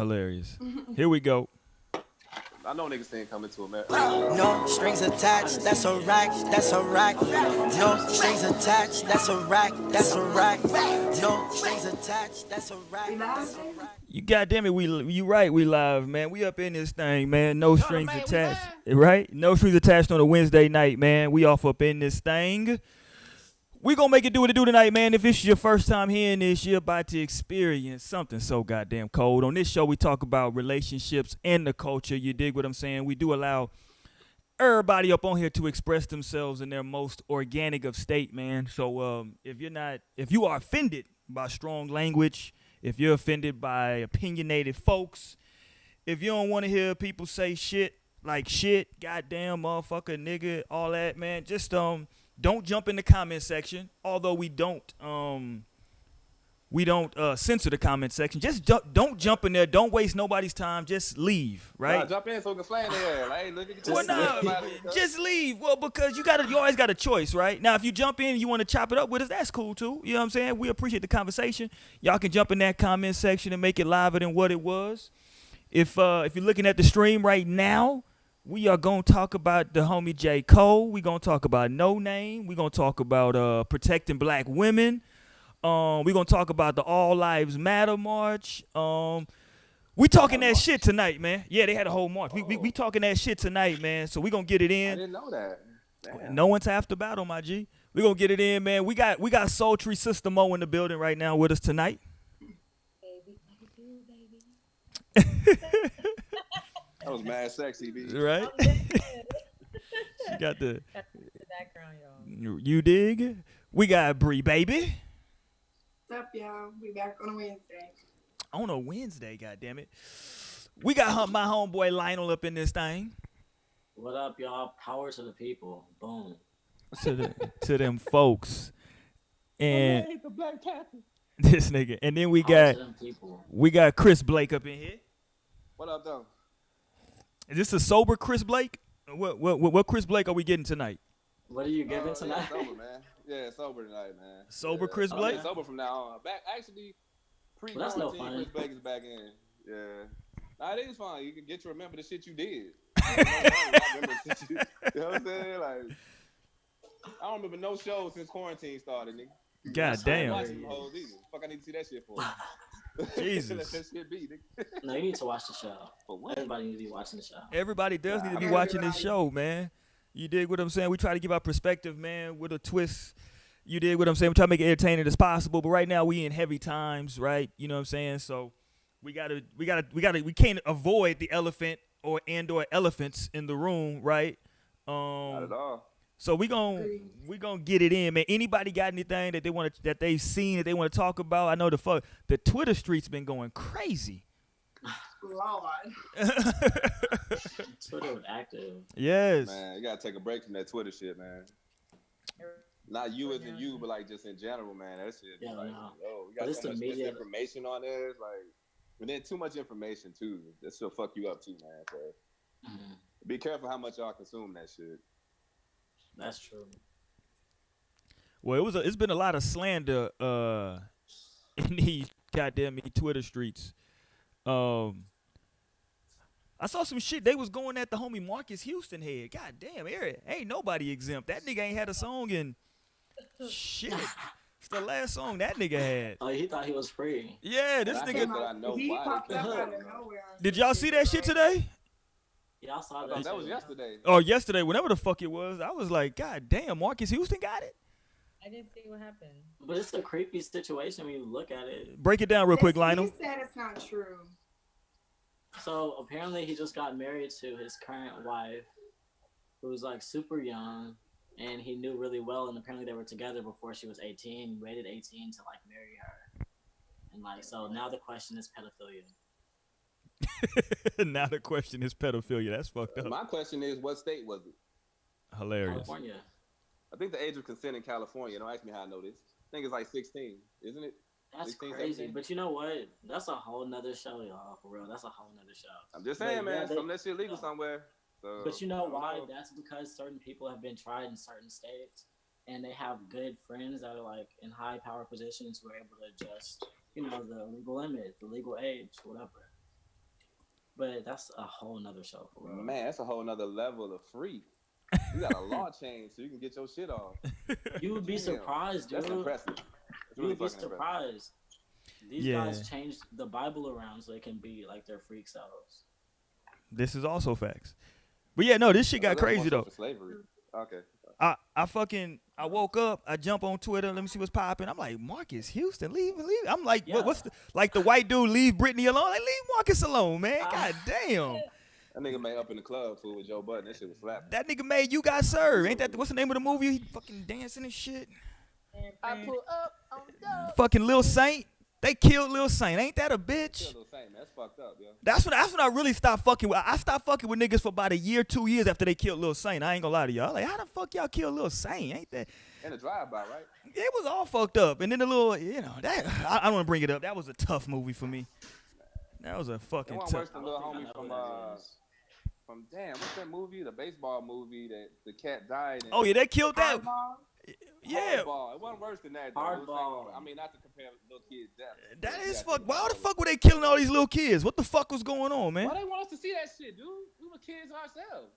Hilarious. Here we go. I know niggas ain't coming to America. No strings attached, that's a rack, that's a rack. No strings attached, that's a rack, that's a rack. No strings attached, that's a rack, that's a rack. You goddamn it, you right, we live, man. We up in this thing, man. No strings attached, right? No strings attached on a Wednesday night, man. We off up in this thing. We gonna make it do what it do tonight, man. If it's your first time hearing this, you're about to experience something so goddamn cold. On this show, we talk about relationships and the culture. You dig what I'm saying? We do allow everybody up on here to express themselves in their most organic of state, man. So if you are offended by strong language, if you're offended by opinionated folks, if you don't want to hear people say shit like shit, goddamn, motherfucker, nigga, all that, man, just don't jump in the comment section. Although we don't censor the comment section. Just don't jump in there. Don't waste nobody's time. Just leave, right? Nah, jump in so we can flame there. Like, look at Well, just leave. Well, because you always got a choice, right? Now, if you jump in and you want to chop it up with us, that's cool too. You know what I'm saying? We appreciate the conversation. Y'all can jump in that comment section and make it liver than what it was. If you're looking at the stream right now, we are going to talk about the homie J. Cole. We're going to talk about Noname. We're going to talk about protecting black women. We're going to talk about the All Lives Matter March. We talking that shit tonight, man. Yeah, they had a whole march. We talking that shit tonight, man. So we're going to get it in. I didn't know that. Damn. No one's half the battle, my G. We're going to get it in, man. We got Sultry Sister Mo in the building right now with us tonight. Baby, how you do, baby? That was mad sexy, B. Right? She got the background, y'all. You dig? We got Bree, baby. What's up, y'all? We back on a Wednesday. On a Wednesday, goddammit. We got my homeboy Lionel up in this thing. What up, y'all? Power to the people. Boom. To them folks. And the Black Panther. this nigga. And then we Power to them people. got Chris Blake up in here. What up, though? Is this a sober Chris Blake? What Chris Blake are we getting tonight? What are you giving tonight? Yeah, sober, man. Yeah, sober tonight, man. Sober yeah. Chris Blake? Yeah, sober from now on. Back, actually, That's no pre-quarantine, fun. Chris Blake is back in. Yeah. Nah, it is fun. You can get to remember the shit you did. You know what I'm saying? Like, I don't remember no show since quarantine started, nigga. God damn. Watching the whole season. Fuck, I need to see that shit for. Jesus. Let that shit be, nigga. No, you need to watch the show. For what? Everybody needs to be watching the show. Everybody does need to be watching this show, man. You dig what I'm saying? We try to give our perspective, man, with a twist. You dig what I'm saying? We try to make it entertaining as possible, but right now we in heavy times, right? You know what I'm saying? So we can't avoid the elephant or elephants in the room, right? Not at all. So we gonna get it in, man. Anybody got anything that they've seen that they want to talk about? I know the Twitter street's been going crazy. Lord. Twitter was active. Yes. Man, you gotta take a break from that Twitter shit, man. Not you as in you, but like just in general, man. That shit. Yeah, like, no. yo, you got so much misinformation on there. It's like, and then too much information too. That shit'll fuck you up too, man. So be careful how much y'all consume that shit. That's true. Well, it's been a lot of slander in these goddamn Twitter streets. I saw some shit. They was going at the homie Marcus Houston head. God damn, Eric, ain't nobody exempt. That nigga ain't had a song in shit. It's the last song that nigga had. Oh, he thought he was free. Yeah, this And I nigga. think that I know He why popped they up can't out do of that. nowhere. Did y'all see that shit today? Yeah, I saw I that. thought that too. was yesterday. Oh, yesterday, whenever the fuck it was, I was like, God damn, Marcus Houston got it? I didn't see what happened. But it's a creepy situation when you look at it. Break it down real quick, Lionel. He said it's not true. So apparently he just got married to his current wife, who's like super young, and he knew really well. And apparently they were together before she was 18. He waited 18 to like marry her, and like so now the question is pedophilia. Now the question is pedophilia. That's fucked up. My question is, what state was it? Hilarious. California. I think the age of consent in California. Don't ask me how I know this. I think it's like 16, isn't it? That's 16, crazy. 17? But you know what? That's a whole nother show, y'all. For real, that's a whole nother show. I'm just But saying, man. yeah, Some of that shit legal somewhere. So, But you know I don't why? know. That's because certain people have been tried in certain states, and they have good friends that are like in high power positions who are able to adjust, the legal limit, the legal age, whatever. But that's a whole nother show for real. Man, that's a whole nother level of free. You got a law change so you can get your shit off. You would be surprised, dude. That's impressive. That's You really would be fucking surprised. These Yeah. guys changed the Bible around so they can be like their freak selves. This is also facts. But yeah, no, this shit got That's more crazy so though. for slavery. Okay. I woke up, I jump on Twitter, let me see what's popping. I'm like, Marcus Houston, leave. I'm like, Yeah. what's the white dude leave Britney alone? Like, leave Marcus alone, man. God damn. That nigga made Up in the Club fool with Joe Budden. That shit was slapping. That nigga made You Got Served. Ain't that what's the name of the movie? He fucking dancing and shit. I pull up on the Fucking Lil Saint. They killed Lil Saint. Ain't that a bitch? Kill those same, man. That's fucked up, yo. That's when I really stopped fucking with. I stopped fucking with niggas for about a year, 2 years after they killed Lil Saint. I ain't gonna lie to y'all. Like, how the fuck y'all kill Lil Saint? Ain't that? And a drive-by, right? It was all fucked up. And then the little, that I don't want to bring it up. That was a tough movie for me. That was a It fucking wasn't tough. worse than little homie from damn, what's that movie? The baseball movie that the cat died in. Oh yeah, they killed that. Hardball. Yeah, Hardball. It wasn't worse than that. Though. Hardball. I mean, not to compare little kids' death. that is Yeah, fuck. Why the fuck were they killing all these little kids? What the fuck was going on, man? Why they want us to see that shit, dude? We were kids ourselves.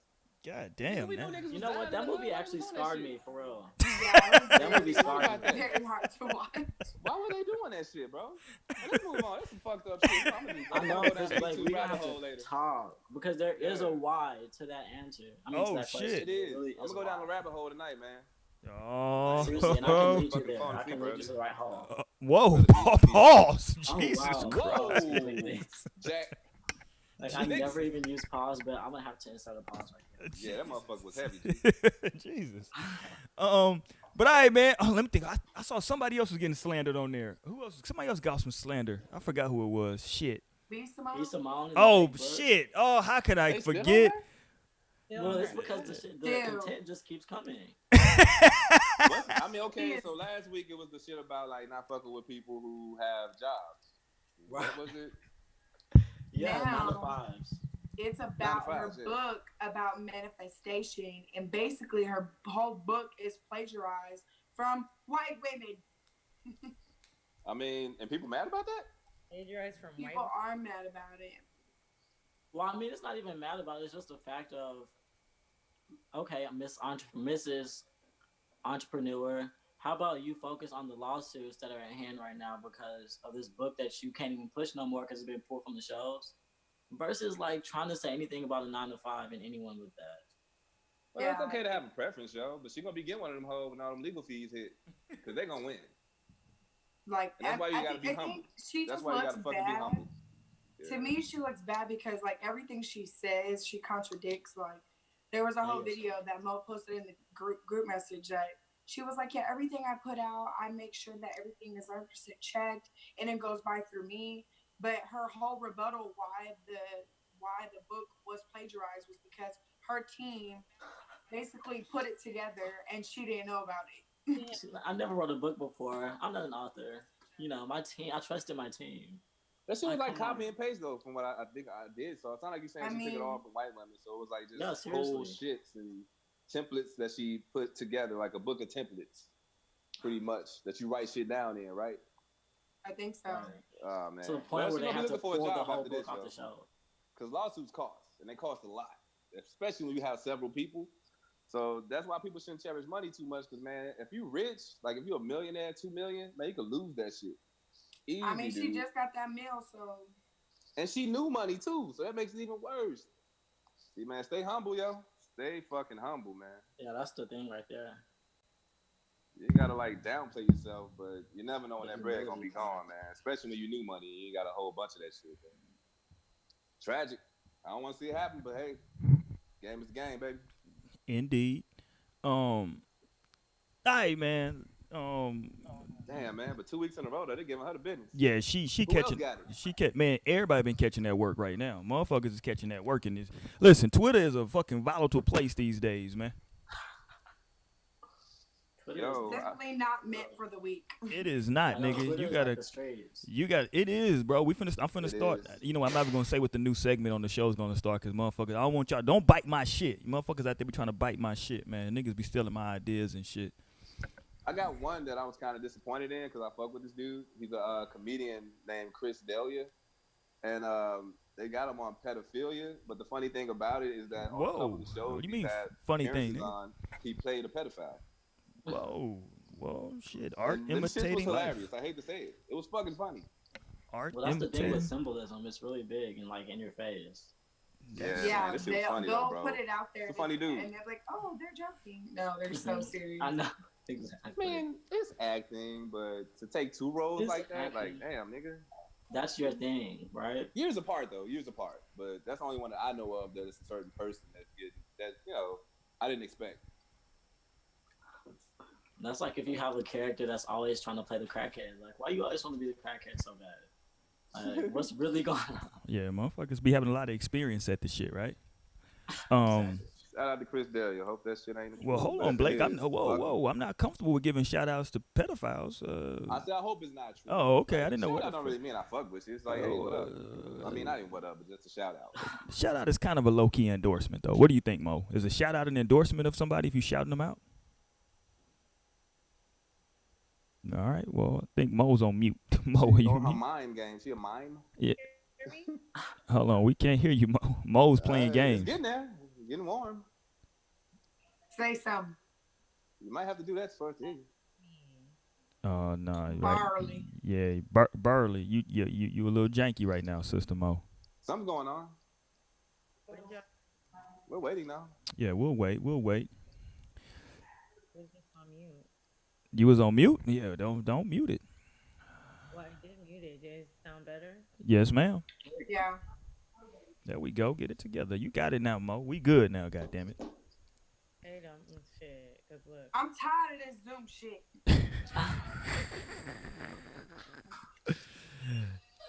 God damn, We knew man. niggas You was know what? dying That in the movie hood. actually Why we doing scarred that me shit? for real. Yeah, That movie scarred about me. that. very hard to watch. Why were they doing that shit, bro? And let's move on. That's some fucked up shit. I know, go because down like YouTube we rabbit have hole to later. talk because there is a why to that answer. I mean, Oh, to that question. shit. It is. Really I'm is gonna go a down the why. rabbit hole tonight, man. Oh, Seriously, and I can lead you Fucking there. falling I asleep can lead you early. to the right hole. whoa, pause. Oh, Jesus wow. Christ. Whoa. Jack. Like I never even use pause, but I'm gonna have to insert a pause right here. Yeah, that motherfucker was heavy. Jesus. But all right, man. Oh, let me think. I saw somebody else was getting slandered on there. Who else? Somebody else got some slander. I forgot who it was. Shit. Be Simone. Be Simone. Oh shit. Oh, how could I They spit on forget? that? Well, it's because the content just keeps coming. I mean, okay, Yes. so last week it was the shit about like not fucking with people who have jobs. What was it? Yeah, Now- 9 to 5s. It's about her 95, yeah. book about manifestation, and basically her whole book is plagiarized from white women. I mean, and people mad about that? Plagiarized from white. People are mad about it. Well, I mean, it's not even mad about it. It's just a fact of, okay, Mrs. Entrepreneur, how about you focus on the lawsuits that are at hand right now because of this book that you can't even push no more because it's been pulled from the shows, versus like trying to say anything about a 9 to 5 and anyone with that. Well, it's Yeah. okay to have a preference, yo, but she gonna be getting one of them hoes when all them legal fees hit, cause they gonna win. Like, And that's why you I gotta think, be I humble. think she That's just why you looks gotta fucking be bad. humble. To me, she looks bad because like everything she says, she contradicts. Like there was a whole Yes. video that Mo posted in the group message that she was like, yeah, everything I put out, I make sure that everything is 100% checked and it goes by through me. But her whole rebuttal why the book was plagiarized was because her team basically put it together and she didn't know about it. I never wrote a book before. I'm not an author. You know, my team. I trusted my team. That shit was Like, like come on. copy and paste though, from what I think I did. So it's not like you saying I she took it mean- all from white women. So it was like Yeah, just whole seriously. shits and templates that she put together, like a book of templates, pretty much that you write shit down in, right? I think so. Right. Oh man. To the point Well, where she they gonna be have to looking for a pull the job whole after this, book off yo. the show. Because lawsuits cost, and they cost a lot, especially when you have several people. So that's why people shouldn't cherish money too much. Because man, if you rich, like if you're a millionaire, 2 million, man, you could lose that shit. Easy, I mean, she dude. just got that meal, so And she knew money too, so that makes it even worse. See, man, stay humble, yo. Stay fucking humble, man. Yeah, that's the thing right there. You gotta like downplay yourself, but you never know when that bread gonna be gone, man. Especially when you knew money, you got a whole bunch of that shit. Man. Tragic. I don't want to see it happen, but hey, game is the game, baby. Indeed. All right, man. Damn, man, but 2 weeks in a row, though, they giving her the business. Yeah, she Who else catching. got it? She kept man. Everybody been catching that work right now. Motherfuckers is catching that work in this. Listen, Twitter is a fucking volatile place these days, man. Twitter Yo, is definitely not meant for the weak. It is not, I know, nigga. Twitter You is gotta. like the streets. You got it is, bro. I'm finna It start. is. You know, I'm not even gonna say what the new segment on the show is gonna start because motherfuckers, I don't want y'all. Don't bite my shit. Motherfuckers out there be trying to bite my shit, man. Niggas be stealing my ideas and shit. I got one that I was kind of disappointed in because I fuck with this dude. He's a comedian named Chris Delia, and they got him on pedophilia. But the funny thing about it is that on a couple Whoa. of shows What do you he's mean had funny thing, appearances nigga? on, he played a pedophile. Whoa. Whoa, shit. Art And them shits was imitating life. hilarious. I hate to say it. It was fucking funny. Art Well, that's the thing with imitating. symbolism. It's really big and like in your face. Yeah, Yeah, man, this shit was funny they'll though, bro. put it out there. It's a funny dude. And they're like, oh, they're joking. No, they're so serious. I know. I Exactly. mean, it's acting, but to take two roles It's like that, acting. like, damn, nigga. That's your thing, right? Years apart, though. Years apart. But that's the only one that I know of that is a certain person that's getting that, I didn't expect. That's like if you have a character that's always trying to play the crackhead. Like, why you always want to be the crackhead so bad? Like, what's really going on? Yeah, motherfuckers be having a lot of experience at this shit, right? Shout out to Chris Delia. Hope that shit ain't. Well, hold on, Blake. Whoa. I'm not comfortable with giving shout outs to pedophiles. I said I hope it's not true. Oh, okay. I didn't know Shout what. out don't really mean I fuck with you. It's like, hey, what up? I mean, not even what up, but just a shout out. Shout out is kind of a low key endorsement, though. What do you think, Mo? Is a shout out an endorsement of somebody if you shouting them out? All right. Well, I think Mo's on mute. Mo, are you Her mute? mime game. She a mime? Yeah. Hear me? Hold on. We can't hear you, Mo. Mo's playing It's games. getting there. It's getting warm. Say something. You might have to do that for it too. Oh no, right. Barley. Yeah, Burley, you a little janky right now, Sister Mo. Something's going on. We're waiting now. Yeah, we'll wait. Was just on mute. You was on mute? Yeah, don't mute it. Well, I did mute it. Did it sound better? Yes, ma'am. Yeah. There we go. Get it together. You got it now, Mo. We good now. Goddamn it. Hey, don't shit. Cause look, I'm tired of this Zoom shit.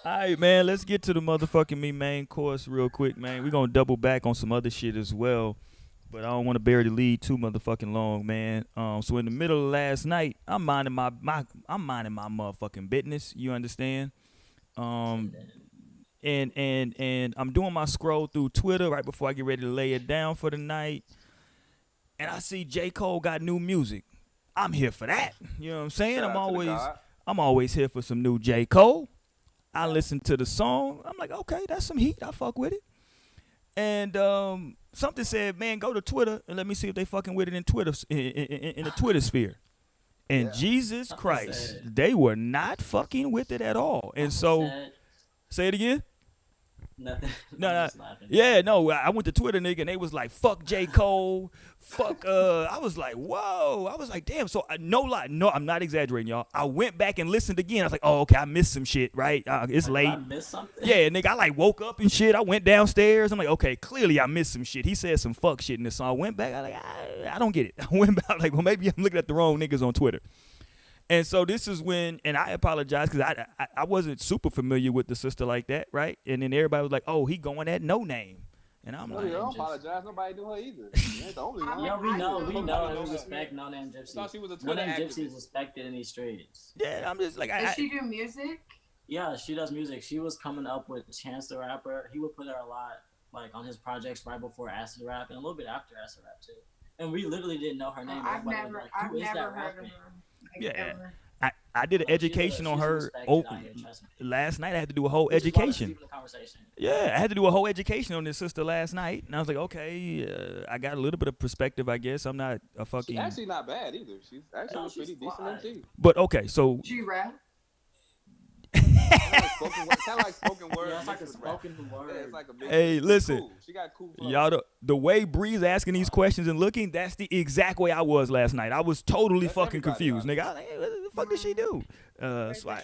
All right, man. Let's get to the motherfucking main course real quick, man. We're gonna double back on some other shit as well, but I don't want to bury the lead too motherfucking long, man. So in the middle of last night, I'm minding my motherfucking business. You understand? And I'm doing my scroll through Twitter right before I get ready to lay it down for the night, and I see J. Cole got new music. I'm here for that. You know what I'm saying? Shout out to the God. I'm always here for some new J. Cole. I listen to the song. I'm like, okay, that's some heat. I fuck with it. And something said, man, go to Twitter and let me see if they fucking with it in Twitter in the Twitter sphere. And Yeah. Jesus Christ, they were not fucking with it at all. And so, say it again. Nothing. No, I'm no. just laughing. Yeah, no, I went to Twitter, nigga, and they was like, fuck J. Cole, fuck, I was like, whoa. I was like, damn. So, no lie, no, I'm not exaggerating, y'all. I went back and listened again. I was like, oh, okay, I missed some shit, right? It's Did late. I miss something? Yeah, nigga, I like woke up and shit. I went downstairs. I'm like, okay, clearly I missed some shit. He said some fuck shit in this song. I went back. I like, I don't get it. I went back like, well, maybe I'm looking at the wrong niggas on Twitter. And so this is when, and I apologize because I wasn't super familiar with the sister like that, right? And then everybody was like, oh, he going at Noname. And I'm No, like, you don't apologize. Nobody knew her either. You ain't the only one. Yeah, we know, and know we that. respect Noname Gypsy. Thought she was a Twitter Noname Gypsy is activist. respected in these streets. yeah, I'm just like, Does she do music? Yeah, she does music. She was coming up with Chance the Rapper. He would put her a lot, like, on his projects right before Acid Rap and a little bit after Acid Rap, too. And we literally didn't know her name. I've Everybody was never, like, I've who is never that heard of rapper? her. Like, Yeah. ever. I did an She's education on she's her. respected Oh, out here, trust me. last night I had to do a whole Which is why we're education. keeping the conversation. Yeah, I had to do a whole education on this sister last night, and I was like, okay, I got a little bit of perspective, I guess. I'm not a fucking, She's actually not bad either. She's actually No, a pretty she's decent fine. MC. but okay, so She rap? Kind of like spoken word. Yeah, it's like a mixed with rap. spoken word. Yeah, it's like a big. Hey, it's listen. Cool. She got cool flow. y'all, the way Bree's asking these questions and looking, that's the exact way I was last night. I was totally That's fucking everybody, confused, nigga. I was like, hey, what the fuck did she do? So I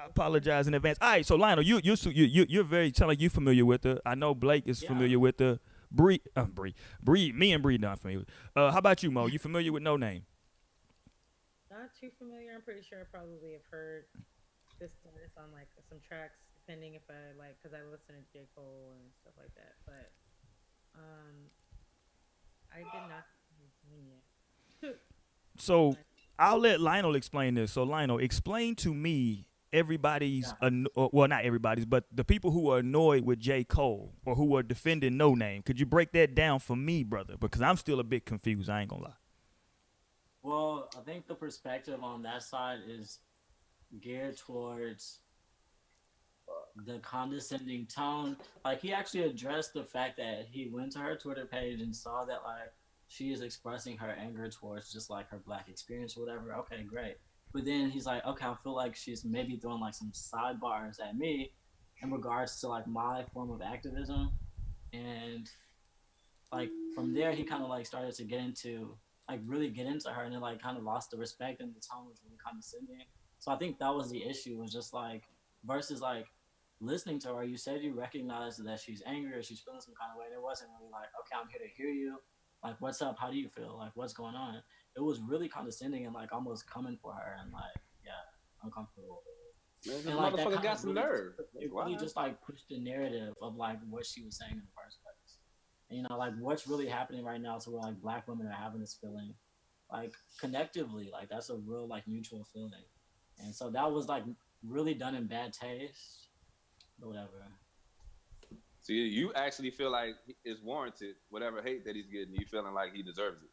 apologize in advance. All right, so Lionel, you're very sound like you familiar with her. I know Blake is Yeah. familiar with her. Bree, me and Bree not familiar. How about you, Mo? You familiar with Noname? not too familiar. I'm pretty sure I probably have heard this on like some tracks, depending if I like, cause I listen to J. Cole and stuff like that. But I did not yet. So I'll let Lionel explain this. So Lionel, explain to me everybody's, well, not everybody's, but the people who are annoyed with J. Cole or who are defending Noname. Could you break that down for me, brother? Because I'm still a bit confused. I ain't gonna lie. Well, I think the perspective on that side is geared towards the condescending tone. Like he actually addressed the fact that he went to her Twitter page and saw that like she is expressing her anger towards just like her black experience or whatever. Okay, great. But then he's like, okay, I feel like she's maybe throwing like some sidebars at me in regards to like my form of activism. And like from there he kind of like started to get into like really get into her, and then like kind of lost the respect and the tone was really condescending. So I think that was the issue, was just like versus like listening to her, you said you recognized that she's angry or she's feeling some kind of way, and it wasn't really like, okay, I'm here to hear you, like what's up, how do you feel, like what's going on. It was really condescending and like almost coming for her, and like yeah, uncomfortable. Man, this And like that motherfucker kind got of some really nerve. it That's really why. just like pushed the narrative of like what she was saying in the first place. And, you know, like what's really happening right now to where like black women are having this feeling like connectively, like that's a real like mutual feeling. And so that was like really done in bad taste, but whatever. So you actually feel like it's warranted, whatever hate that he's getting. You feeling like he deserves it.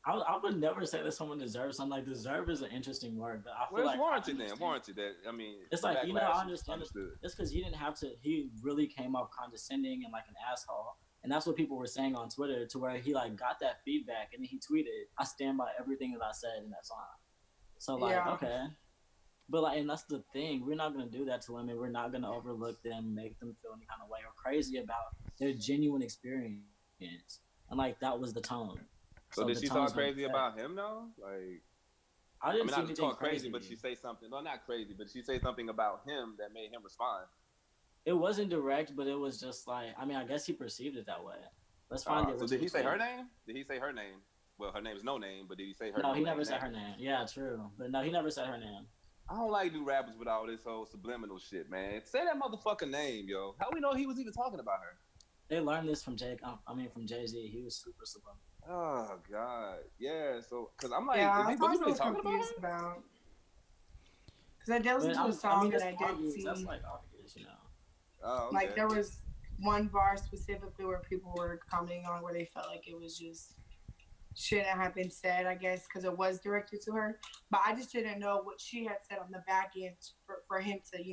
I would never say that someone deserves something. Like deserve is an interesting word, but I Well, feel it's like I warranted then. understand. Warranted that. I mean, It's the like, you know, I backlash is understand it. understood. It's because he didn't have to. He really came off condescending and like an asshole, and that's what people were saying on Twitter. To where he like got that feedback, and then he tweeted, "I stand by everything that I said in that song." So like, Yeah. okay, but like, and that's the thing. We're not gonna do that to women. We're not gonna overlook them, make them feel any kind of way or crazy about their genuine experience. And like that was the tone. So the So did tone she is gonna be talk crazy set. about him though? Like, I I didn't mean, see not to anything talk crazy, but she crazy. say something. Well, not crazy, but she say something about him that made him respond. It wasn't direct, but it was just like, I mean, I guess he perceived it that way. Let's find the So did original he say her tweet. name? Did he say her name? Well, her name is no name, but did he say her No, no he name never said name? her name. Yeah, true. But no, he never said her name. I don't like new rappers with all this whole subliminal shit, man. Say that motherfucker name, yo. How we know he was even talking about her? They learned this from Jake. I mean, from Jay Z. He was super subliminal. Oh God, yeah. So, cause I'm like, Yeah, was he that's what I really was talking about confused her? about. Because I did listen But to a I mean, song and that's I did obvious. That's see, like obvious, you know. Oh, like, okay. there was one bar specifically where people were commenting on where they felt like it was just shouldn't have been said, I guess, because it was directed to her. But I just didn't know what she had said on the back end for him to,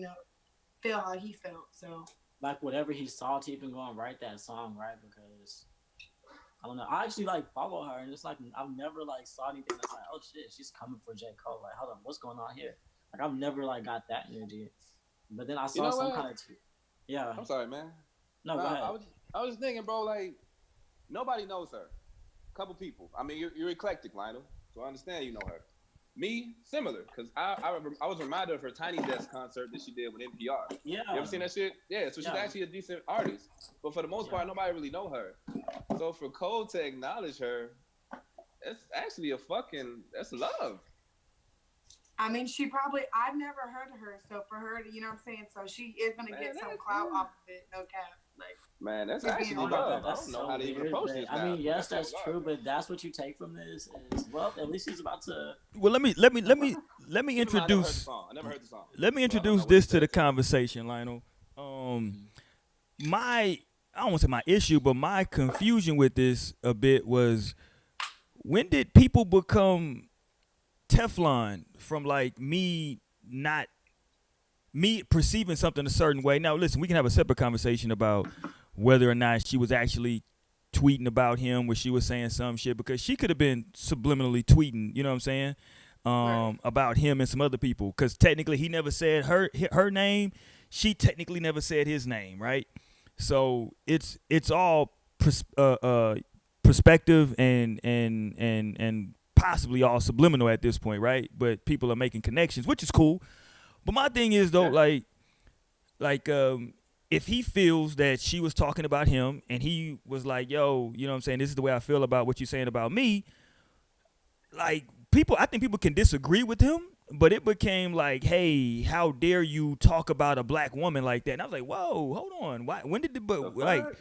feel how he felt. So, Like whatever he saw to even go and write that song, right? Because I don't know. I actually like follow her, and it's like I've never like saw anything that's like, oh shit, she's coming for J Cole. Like, hold on, what's going on here? Like, I've never like got that energy. But then I You saw know some what? kind of tweet. Yeah. I'm sorry, man. No, No, go ahead. I was thinking, bro. Like, nobody knows her. Couple people. I mean, you're eclectic, Lionel. So I understand you know her. Me, similar, because I was reminded of her Tiny Desk concert that she did with NPR. Yeah. You ever seen that shit? Yeah, so she's Yeah. actually a decent artist. But for the most part, Yeah. nobody really know her. So for Cole to acknowledge her, it's actually that's love. I mean, I've never heard of her. So for her to, you know what I'm saying? So she is going to Man, get some that's, clout off of it. No cap. Like, man, that's just being actually Oh my honest. god, love. I that's don't know so how to even weird. approach But this I now. mean, yes, That's that's so true. love. But that's what you take from this is, well, at least he's about to. Well, let me Keep in mind, I never heard the introduce song. I never heard the song. let me So I don't know introduce what he this to said the to her. conversation, Lionel. Mhm. My I don't want to say my issue, but my confusion with this a bit was, when did people become Teflon from like not me perceiving something a certain way? Now, listen, we can have a separate conversation about whether or not she was actually tweeting about him, where she was saying some shit, because she could have been subliminally tweeting, you know what I'm saying, Right. about him and some other people, because technically he never said her name. She technically never said his name, right? So it's all perspective and possibly all subliminal at this point, right? But people are making connections, which is cool. But my thing is though, Yeah. like if he feels that she was talking about him and he was like, yo, you know what I'm saying, this is the way I feel about what you're saying about me, like, I think people can disagree with him, but it became like, hey, how dare you talk about a black woman like that? And I was like, whoa, hold on. Why, when did it, The like, fuck?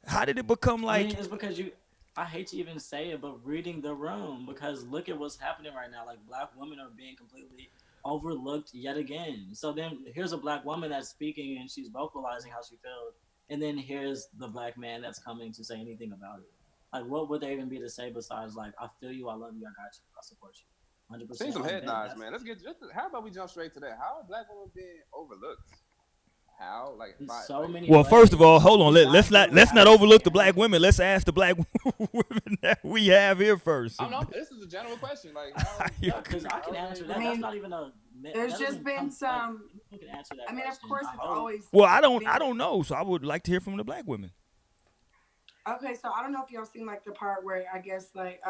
how did it become I mean, like, it's because you. I hate to even say it, but reading the room, because look at what's happening right now. Like black women are being completely overlooked yet again. So then here's a black woman that's speaking and she's vocalizing how she feels, and then here's the black man that's coming to say anything about it. Like, what would there even be to say besides like, "I feel you, I love you, I got you, I support you, hundred Seen percent." some Like head that. nods, That's man. How about we jump straight to that? How are black women being overlooked? How? Like, So like, many Well, first of all, ways. hold on. We Let's got not to overlook the understand. black women. Let's ask the black women that we have here first. This is a general question. Like, how? Yeah, because I can answer that. I That's mean, not even a. there's that just doesn't been come, some. you can answer that I mean, of question. course, I it's hope. always. Well, I been- don't know. So I would like to hear from the black women. Okay, so I don't know if y'all seen like the part where I guess like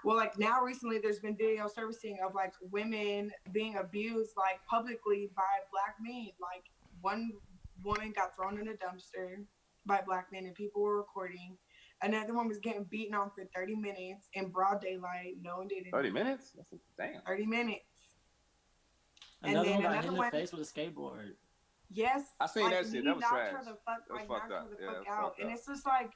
well, like now recently there's been video surfacing of like women being abused like publicly by black men. Like one woman got thrown in a dumpster by black men and people were recording. Another one was getting beaten on for 30 minutes in broad daylight. No one did it. 30 minutes? That's damn. 30 minutes. Another one got hit another in the one, face with a skateboard. yes, I seen like, that shit. he That was knocked trash. her the fuck, That's like fucked knocked up. her the Yeah, fuck that's out, fucked and up. it's just like,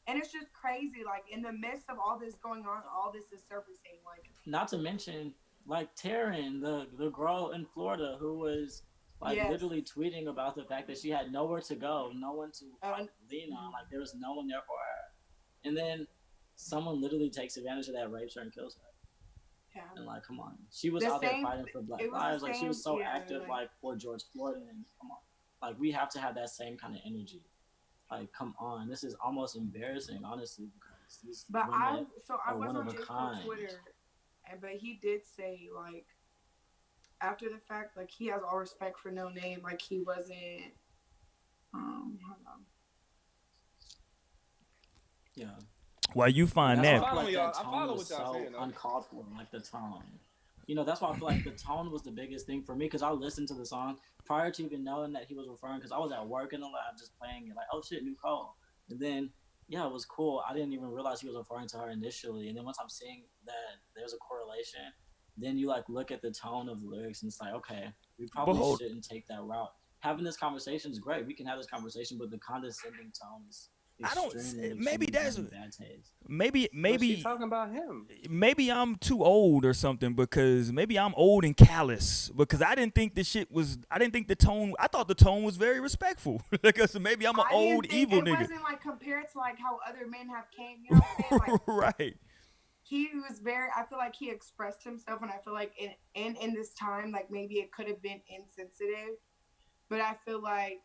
and it's just crazy. Like in the midst of all this going on, all this is surfacing. Like, Not to mention, like Taryn, the girl in Florida who was like Yes. literally tweeting about the fact that she had nowhere to go, no one to Oh, lean on. Like there was no one there for her, and then someone literally takes advantage of that, rapes her, and kills her. yeah. And like, come on, she was The out same- there fighting for Black it was the lives. Like she was same- so yeah, active, like for George Floyd. And come on, like we have to have that same kind of energy. Like, come on, this is almost embarrassing, honestly, because these But women I are was one on of a J. Cole's kind. Twitter, but he did say like after the fact, like he has all respect for Noname. Like he wasn't. Hold on. Yeah. While you find That's that, why I feel following like y'all. that I tone follow was what y'all so saying, though. uncalled for, like the tone. You know, that's why I feel like the tone was the biggest thing for me because I listened to the song prior to even knowing that he was referring because I was at work in the lab just playing it like, oh shit, new call. And then, yeah, it was cool. I didn't even realize he was referring to her initially. And then once I'm seeing that there's a correlation, then you like look at the tone of the lyrics and it's like, okay, we probably hold- shouldn't take that route. Having this conversation is great. We can have this conversation, but the condescending tone is I don't- extremely, maybe extremely that's- bad taste. maybe She talking about him. maybe I'm too old or something because maybe I'm old and callous because I didn't think the tone. I thought the tone was very respectful because maybe I'm an I didn't old think evil it nigga. wasn't like compared to like how other men have came. You know what I'm saying? Like Right. he was very. I feel like he expressed himself, and I feel like in this time, like maybe it could have been insensitive, but I feel like,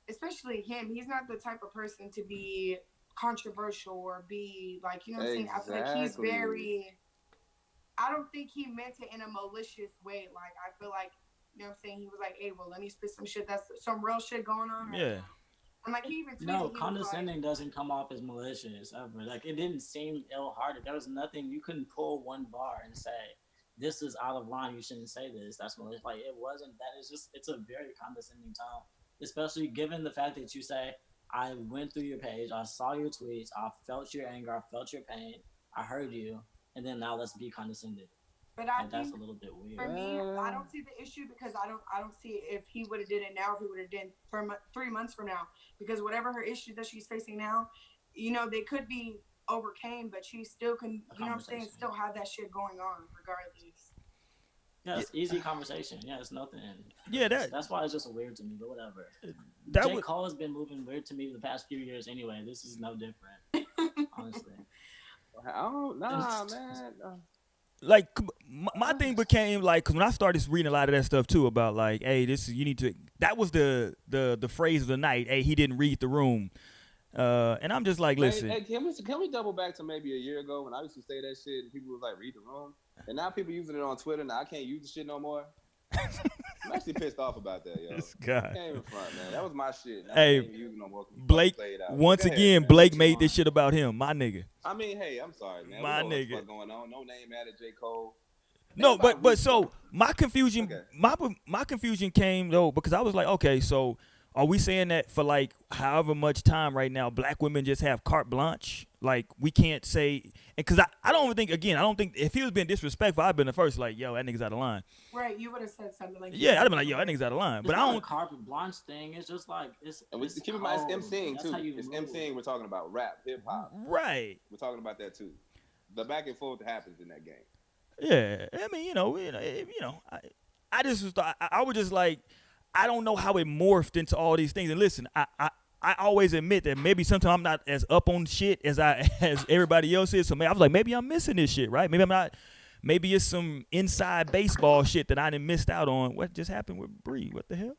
especially him, he's not the type of person to be controversial or be like, you know what I'm saying? I feel like he's Exactly. very. I don't think he meant it in a malicious way. Like I feel like, you know what I'm saying? He was like, hey, well, let me spit some shit. That's some real shit going on. Right Yeah. now. And like he even tweeted, No, he was condescending doesn't come off as malicious ever. Like it didn't seem ill-hearted. There was nothing you couldn't pull one bar and say, "This is out of line. You shouldn't say this." That's malicious. Like it wasn't. That is just. It's a very condescending tone, especially given the fact that you say, "I went through your page. I saw your tweets. I felt your anger. I felt your pain. I heard you, and then now let's be condescending." But I Like, that's think a little bit weird. for me, I don't see the issue because I don't see if he would have did it now, if he would have did for 3 months from now, because whatever her issues that she's facing now, you know, they could be overcame, but she still can, you know what I'm saying, conversation. still have that shit going on regardless. Yeah, it's easy conversation. Yeah, it's nothing. Yeah, That's why it's just weird to me. But whatever. that J. would Cole has been moving weird to me the past few years anyway. This is no different, honestly. Nah, man. like my thing became like because when I started reading a lot of that stuff too about like, hey, this is you need to. That was the phrase of the night. Hey, he didn't read the room, and I'm just like, listen. Hey, can we double back to maybe a year ago when I used to say that shit and people was like, read the room? And now people using it on Twitter. Now I can't use the shit no more. I'm actually pissed off about that, yo. This guy. I can't even front, man. That was my shit. Now Hey, I can't even use it no more. Blake, Play it out. once Go ahead, again, man. Blake What you made want? this shit about him, my nigga. I mean, hey, I'm sorry, man. My we know nigga. what's going on. No name added J. Cole. No, Everybody but reads so stuff. my confusion, Okay. my confusion came though because I was like, okay, so are we saying that for like however much time right now, black women just have carte blanche? Like we can't say, and because I don't even think I don't think if he was being disrespectful, I'd been the first like, yo, that nigga's out of line. Right, you would have said something like Yeah, I'd have been like, yo, that nigga's out of line. But It's I not a don't. carpet blanche thing. It's just like it's. And we it's keep in mind it's cold. MCing That's too. how you It's move. MCing. We're talking about rap, hip hop. Right. We're talking about that too. The back and forth happens in that game. Yeah. I mean, I just was I was just like, I don't know how it morphed into all these things. And listen, I always admit that maybe sometimes I'm not as up on shit as everybody else is. So maybe I was like, maybe I'm missing this shit, right? Maybe I'm not. maybe it's some inside baseball shit that I done missed out on. What just happened with Bree? What the hell?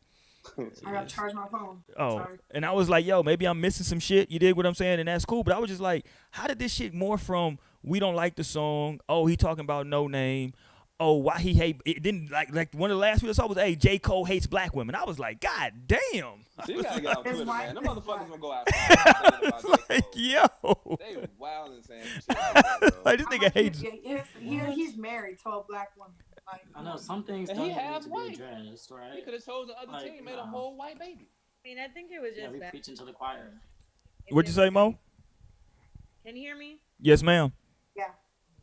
I gotta charge my phone. Oh, Sorry. and I was like, yo, maybe I'm missing some shit. You dig what I'm saying? And that's cool. But I was just like, how did this shit more from we don't like the song? Oh, he talking about No Name. Oh, why he hate it? Didn't like one of the last videos I saw was, hey, J. Cole hates black women. I was like, God damn. So you gotta get on His Twitter, wife man. Them is motherfuckers black. gonna go outside and about J. like, Cole. yo. They wild and saying shit like that, bro. Like this I'm nigga like, hates. he's married to a black woman. Like, I know some things And don't he even need half to white. be addressed, right? He could have chose the other Like, team, made a nah. whole white baby. I mean, I think it was Yeah, just we that. preaching to the choir. What'd you say, Mo? Can you hear me? Yes, ma'am. yeah.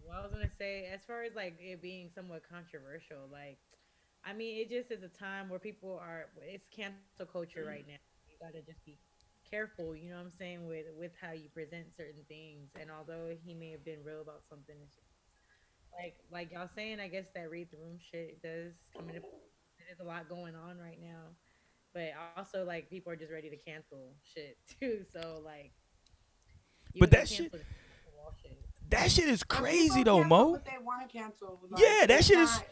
Well, I was gonna say, as far as like it being somewhat controversial, like, I mean, it just is a time where people are. It's cancel culture right now. You gotta just be careful. You know what I'm saying with how you present certain things. And although he may have been real about something, it's just like y'all saying. I guess that read the room shit does come into. There's a lot going on right now, but also like people are just ready to cancel shit too. So like, you But gotta that shit, cancel all shit. that shit is Some crazy people though, cancel Mo. what they want to cancel. Like, Yeah, that it's shit is. not-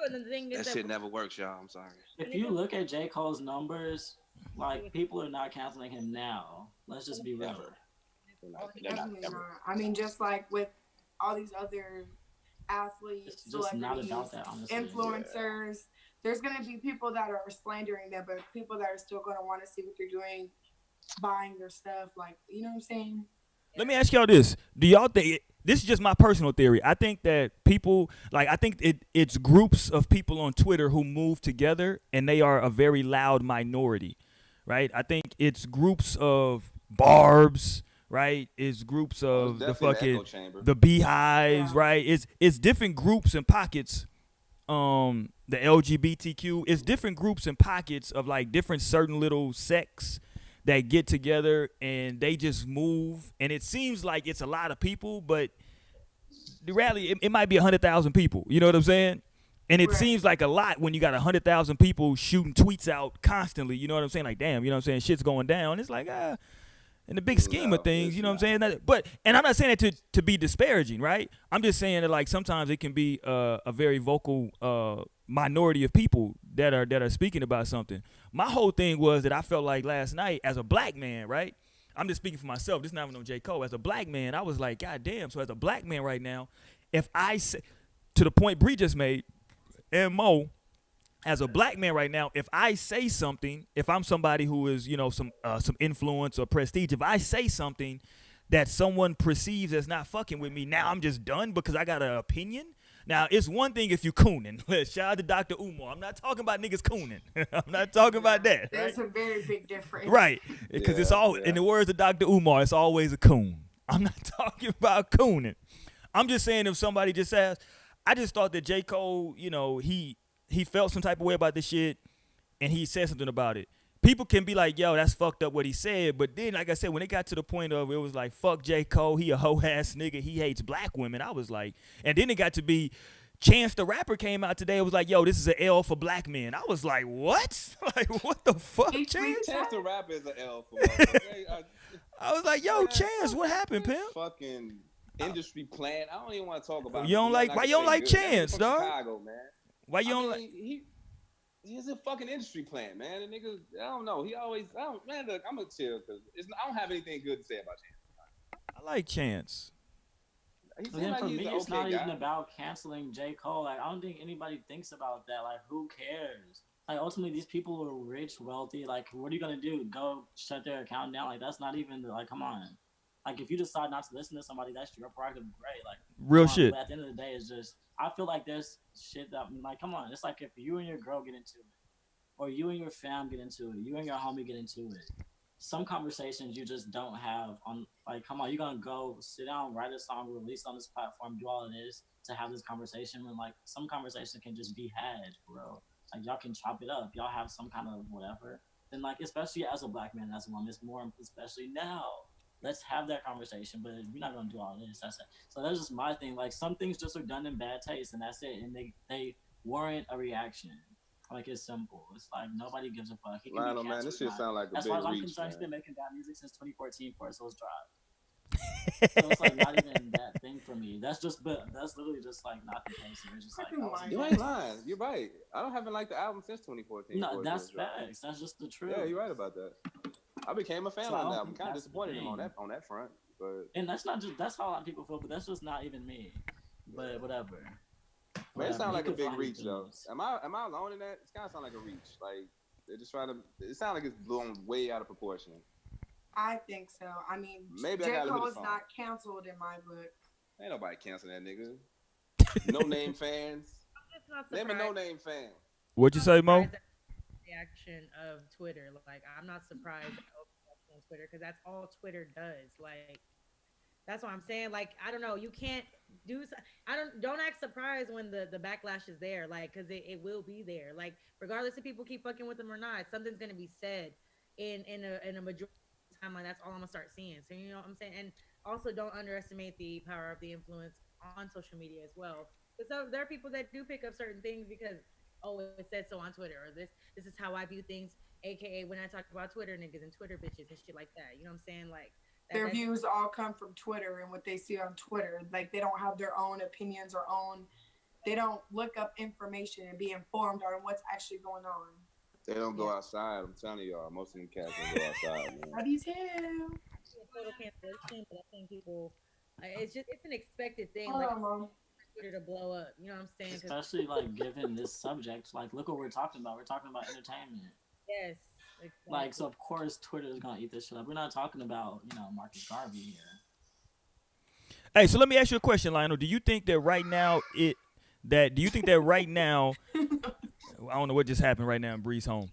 True, and the thing is That shit never works, y'all. I'm sorry. If you look at J. Cole's numbers, like people are not canceling him now. Let's just be real. Never. They're not Definitely ever. not. I mean, just like with all these other athletes, It's just not celebrities, about that, honestly. influencers, there's going to be people that are slandering them, but people that are still going to want to see what they're doing, buying their stuff. Like, you know what I'm saying? Let me ask y'all this: do y'all think this is just my personal theory? I think that people like I think it's groups of people on Twitter who move together, and they are a very loud minority, right? I think it's groups of Barbs, right? It's groups of the definitely the fucking echo chamber. the beehives, Yeah. right? It's different groups and pockets. The LGBTQ, it's different groups and pockets of like different certain little sects that get together and they just move, and it seems like it's a lot of people, but the rally it might be 100,000 people. You know what I'm saying? And it Right. seems like a lot when you got 100,000 people shooting tweets out constantly. You know what I'm saying? Like, damn, you know what I'm saying? Shit's going down. It's like, in the big scheme of No, things, it's you know what I'm not. saying? And I'm not saying that to be disparaging, right? I'm just saying that like sometimes it can be a very vocal minority of people that are speaking about something. My whole thing was that I felt like last night as a black man, right? I'm just speaking for myself. This is not even on J. Cole. As a black man, I was like, God damn. So as a black man right now, if I say to the point Bree just made, and Mo, as a black man right now, if I say something, if I'm somebody who is, some influence or prestige, if I say something that someone perceives as not fucking with me, now I'm just done because I got an opinion. Now, it's one thing if you cooning. Shout out to Dr. Umar. I'm not talking about niggas cooning. I'm not talking about that. Right? There's a very big difference. Right. Because it's all, in the words of Dr. Umar, it's always a coon. I'm not talking about cooning. I'm just saying if somebody just says, I just thought that J. Cole, he felt some type of way about this shit and he said something about it. People can be like, yo, that's fucked up what he said. But then, like I said, when it got to the point of it was like, fuck J. Cole, he a hoe ass nigga, he hates black women. I was like, and then it got to be Chance the Rapper came out today. It was like, yo, this is an L for black men. I was like, what? Like, what the fuck, He Chance? Chance the Rapper is an L for motherfuckers. I was like, yo, Chance, what happened, pimp? Fucking industry plan. I don't even want to talk about You don't it. like- why you don't like Chance, from dog? Chicago, man. Why you I don't mean, like? He's a fucking industry plant, man. The nigga, I don't know. He always, man, look, I'm gonna chill because I don't have anything good to say about Chance. I like Chance. He And seems then like for he's me, an it's okay not guy. even about canceling J. Cole. Like, I don't think anybody thinks about that. Like, who cares? Like, ultimately, these people are rich, wealthy. Like, what are you gonna do? Go shut their account down? Like, that's not even like, come on. Like, if you decide not to listen to somebody, that's your prerogative. Great. Like, Real come on. shit. But at the end of the day, it's just I feel like there's shit that like, come on. It's like if you and your girl get into it, or you and your fam get into it, you and your homie get into it. Some conversations you just don't have on, like, come on, you're gonna go sit down, write a song, release on this platform, do all it is to have this conversation when like some conversation can just be had, bro. Like y'all can chop it up, y'all have some kind of whatever. Then like especially as a black man, as a woman, it's more especially now. Let's have that conversation, but we're not gonna do all this. That's it. So that's just my thing. Like some things just are done in bad taste, and that's it. And they warrant a reaction. Like it's simple. It's like nobody gives a fuck. He can be Lionel, man, canceled this shit or not. sound like a As far big as I'm reach, concerned, he's man. been making bad music since 2014 for us. So let's drive. So it's like not even that thing for me. That's just, but that's literally just like not the case. It's just like Fucking I was lying. You ain't lying. You're right. I don't haven't liked the album since 2014. no, Before it that's just dropped. facts. That's just the truth. Yeah, you're right about that. I became a fan So I on the don't album. think Kind of that's the disappointed him thing. on that front, but And that's not just that's how a lot of people feel, but that's just not even me. But whatever. man, it sounds He like a could big find reach though. things. Am I alone in that? It kind of sound like a reach. Like they're just trying to. It sounds like it's blown way out of proportion. I think so. I mean, Maybe I J. gotta look at Cole the is song. not canceled in my book. Ain't nobody canceling that nigga. No name fans. I'm just not Name a surprised. no name fan. What you I'm say, not Mo? surprised at the reaction of Twitter. Like, I'm not surprised at overreaction on Twitter because that's all Twitter does. Like, that's what I'm saying. Like, I don't know. You can't do. I don't act surprised when the backlash is there. Like, because it will be there. Like, regardless if people keep fucking with them or not, something's gonna be said in a majority of the timeline. That's all I'm gonna start seeing. So you know what I'm saying. And also, don't underestimate the power of the influence on social media as well. Because so, there are people that do pick up certain things because oh it said so on Twitter or this is how I view things. AKA when I talk about Twitter niggas and Twitter bitches and shit like that. You know what I'm saying? Like Their that views all come from Twitter and what they see on Twitter. Like they don't have their own opinions or own. They don't look up information and be informed on what's actually going on. They don't go outside. I'm telling y'all, most of them cats don't go outside, man. Love you too. total cancellation, but I think people, it's an expected thing. Hold Like on, Mom. Twitter to blow up. You know what I'm saying? 'Cause- Especially like given this subject, like look what we're talking about. We're talking about entertainment. yes. Exactly. Like so, of course, Twitter is gonna eat this shit up. We're not talking about Marcus Garvey here. Hey, so let me ask you a question, Lionel. Do you think that right now do you think that right now I don't know what just happened right now in Bree's home.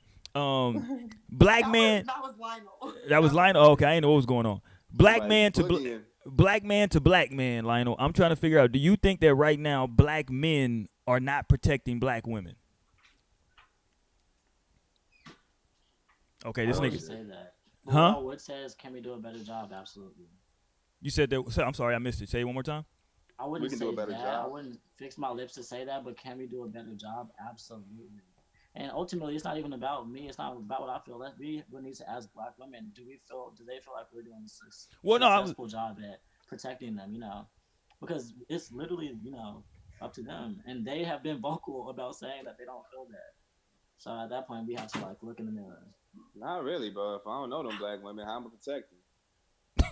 Black man That was Lionel. that was Lionel. Oh, okay, I didn't know what was going on. Black Somebody man to boogieing. black man to black man, Lionel. I'm trying to figure out. Do you think that right now black men are not protecting black women? Okay, this I wouldn't nigga. say that. But Huh? what I would say is, can we do a better job? Absolutely. You said that. I'm sorry, I missed it. Say it one more time. I wouldn't can say do a better that. job. I wouldn't fix my lips to say that, but can we do a better job? Absolutely. And ultimately, it's not even about me. It's not about what I feel. We need to ask black women: do they feel like we're doing a Well, no, successful job at protecting them? Because it's literally up to them, and they have been vocal about saying that they don't feel that. So at that point, we have to like look in the mirror. Not really, bro. If I don't know them black women, how am I protect them?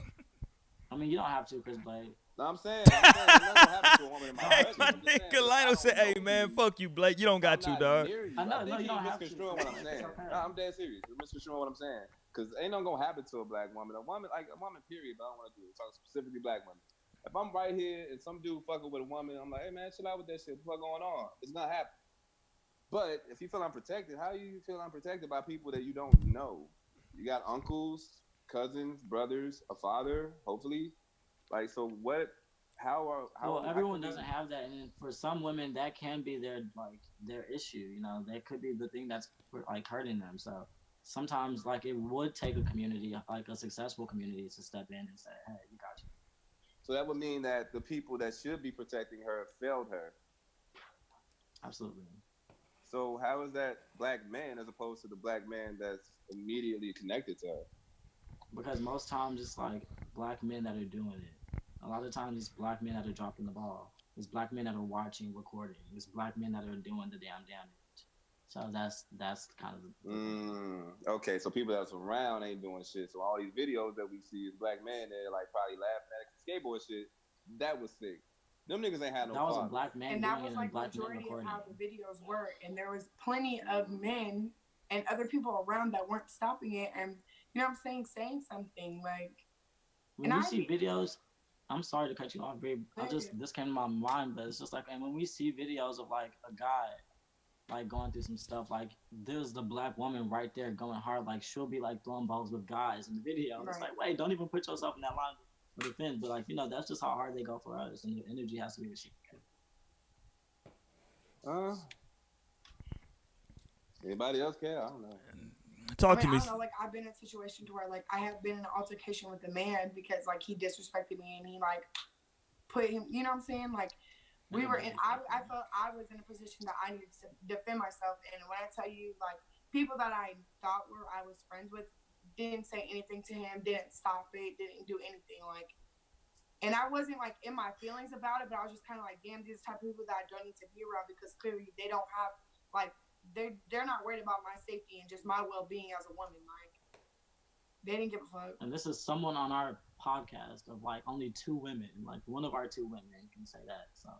I mean, you don't have to, Chris Blake. No, I'm saying, nothing will happen to a woman in my Hey, presence. my I'm just saying, nigga if I Lionel don't said, know "Hey, man, you, fuck you, Blake. You don't got I'm to, not dog." near you. I know, I think no, you don't have to. misconstruing what I'm saying. It's okay. No, I'm dead serious. You're misconstruing what I'm saying. Because ain't nothing gonna happen to a black woman. A woman, period, but I don't want to do it. Talk specifically black women. If I'm right here and some dude fucking with a woman, I'm like, hey, man, chill out with that shit. What's going on? It's not happening. But if you feel unprotected, how do you feel unprotected by people that you don't know? You got uncles, cousins, brothers, a father, hopefully. Like, so what? How? Well, everyone doesn't have that, and for some women, that can be their issue. That could be the thing that's like hurting them. So sometimes, like, it would take a community, like a successful community, to step in and say, "Hey, we got you." So that would mean that the people that should be protecting her failed her. Absolutely. So how is that black man as opposed to the black man that's immediately connected to her? Because most times it's like black men that are doing it. A lot of times it's black men that are dropping the ball. It's black men that are watching, recording. It's black men that are doing the damn damage. So that's kind of the Okay, so people that's around ain't doing shit. So all these videos that we see is black men there like probably laughing at skateboard shit. That was sick. Them niggas ain't had no that was father. a black man And doing that it was and like black men majority of recording how it. the videos were. And there was plenty of men and other people around that weren't stopping it and saying something like When and you I see be- videos, I'm sorry to cut you off, babe. Okay. This came to my mind, but it's just like, and when we see videos of like a guy like going through some stuff, like there's the black woman right there going hard, like she'll be like throwing balls with guys in the video. It's Right. like, wait, don't even put yourself in that line of defense. But like, that's just how hard they go for us, and the energy has to be what she can. Anybody else care? I don't know. Talk I to me. don't know, like I've been in a situation to where like I have been in an altercation with a man because like he disrespected me and he like put him, you know what I'm saying? Like we were in, I felt I was in a position that I needed to defend myself. And when I tell you like people that I thought I was friends with didn't say anything to him, didn't stop it, didn't do anything. Like And I wasn't like in my feelings about it, but I was just kind of like, damn, these type of people that I don't need to be around because clearly they don't have like they're not worried about my safety and just my well being as a woman. Like they didn't give a fuck. And this is someone on our podcast of like only two women. Like one of our two women can say that. So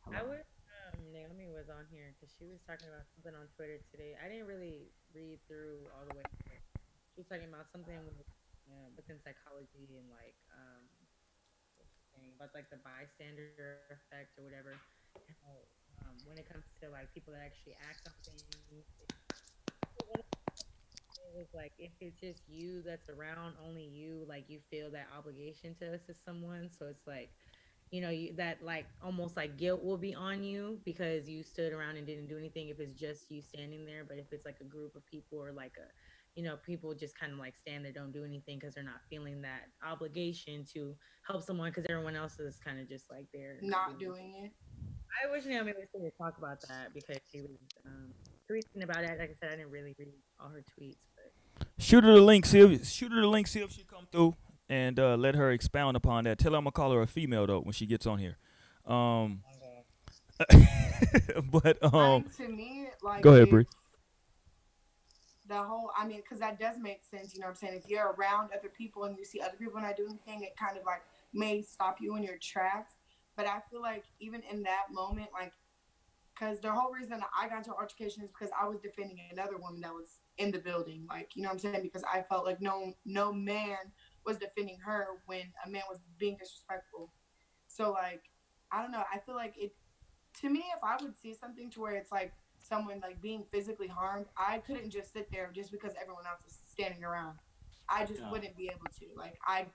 I hello. wish Naomi was on here because she was talking about something on Twitter today. I didn't really read through all the way. She was talking about something within psychology and like what's the thing about like the bystander effect or whatever. How, when it comes to like people that actually act on things, it was like if it's just you that's around, only you, like you feel that obligation to assist someone. So it's like, that like almost like guilt will be on you because you stood around and didn't do anything if it's just you standing there. But if it's like a group of people or like people just kind of like stand there, don't do anything because they're not feeling that obligation to help someone because everyone else is kind of just like they're Not doing it. I wish Naomi was here to talk about that because she was tweeting about it. Like I said, I didn't really read all her tweets, but Shoot her the link. Shoot her the link. See if she come through and let her expound upon that. Tell her I'm gonna call her a female though when she gets on here. Um, okay. but I think to me, like, go ahead, if Bree. the whole, I mean, because that does make sense, you know what I'm saying? If you're around other people and you see other people not doing anything, it kind of like may stop you in your tracks. But I feel like even in that moment, like, because the whole reason I got into an altercation is because I was defending another woman that was in the building, like, you know what I'm saying? Because I felt like no man was defending her when a man was being disrespectful. So like, I don't know. I feel like it to me, if I would see something to where it's like someone like being physically harmed, I couldn't just sit there just because everyone else is standing around. I just wouldn't be able to. Like I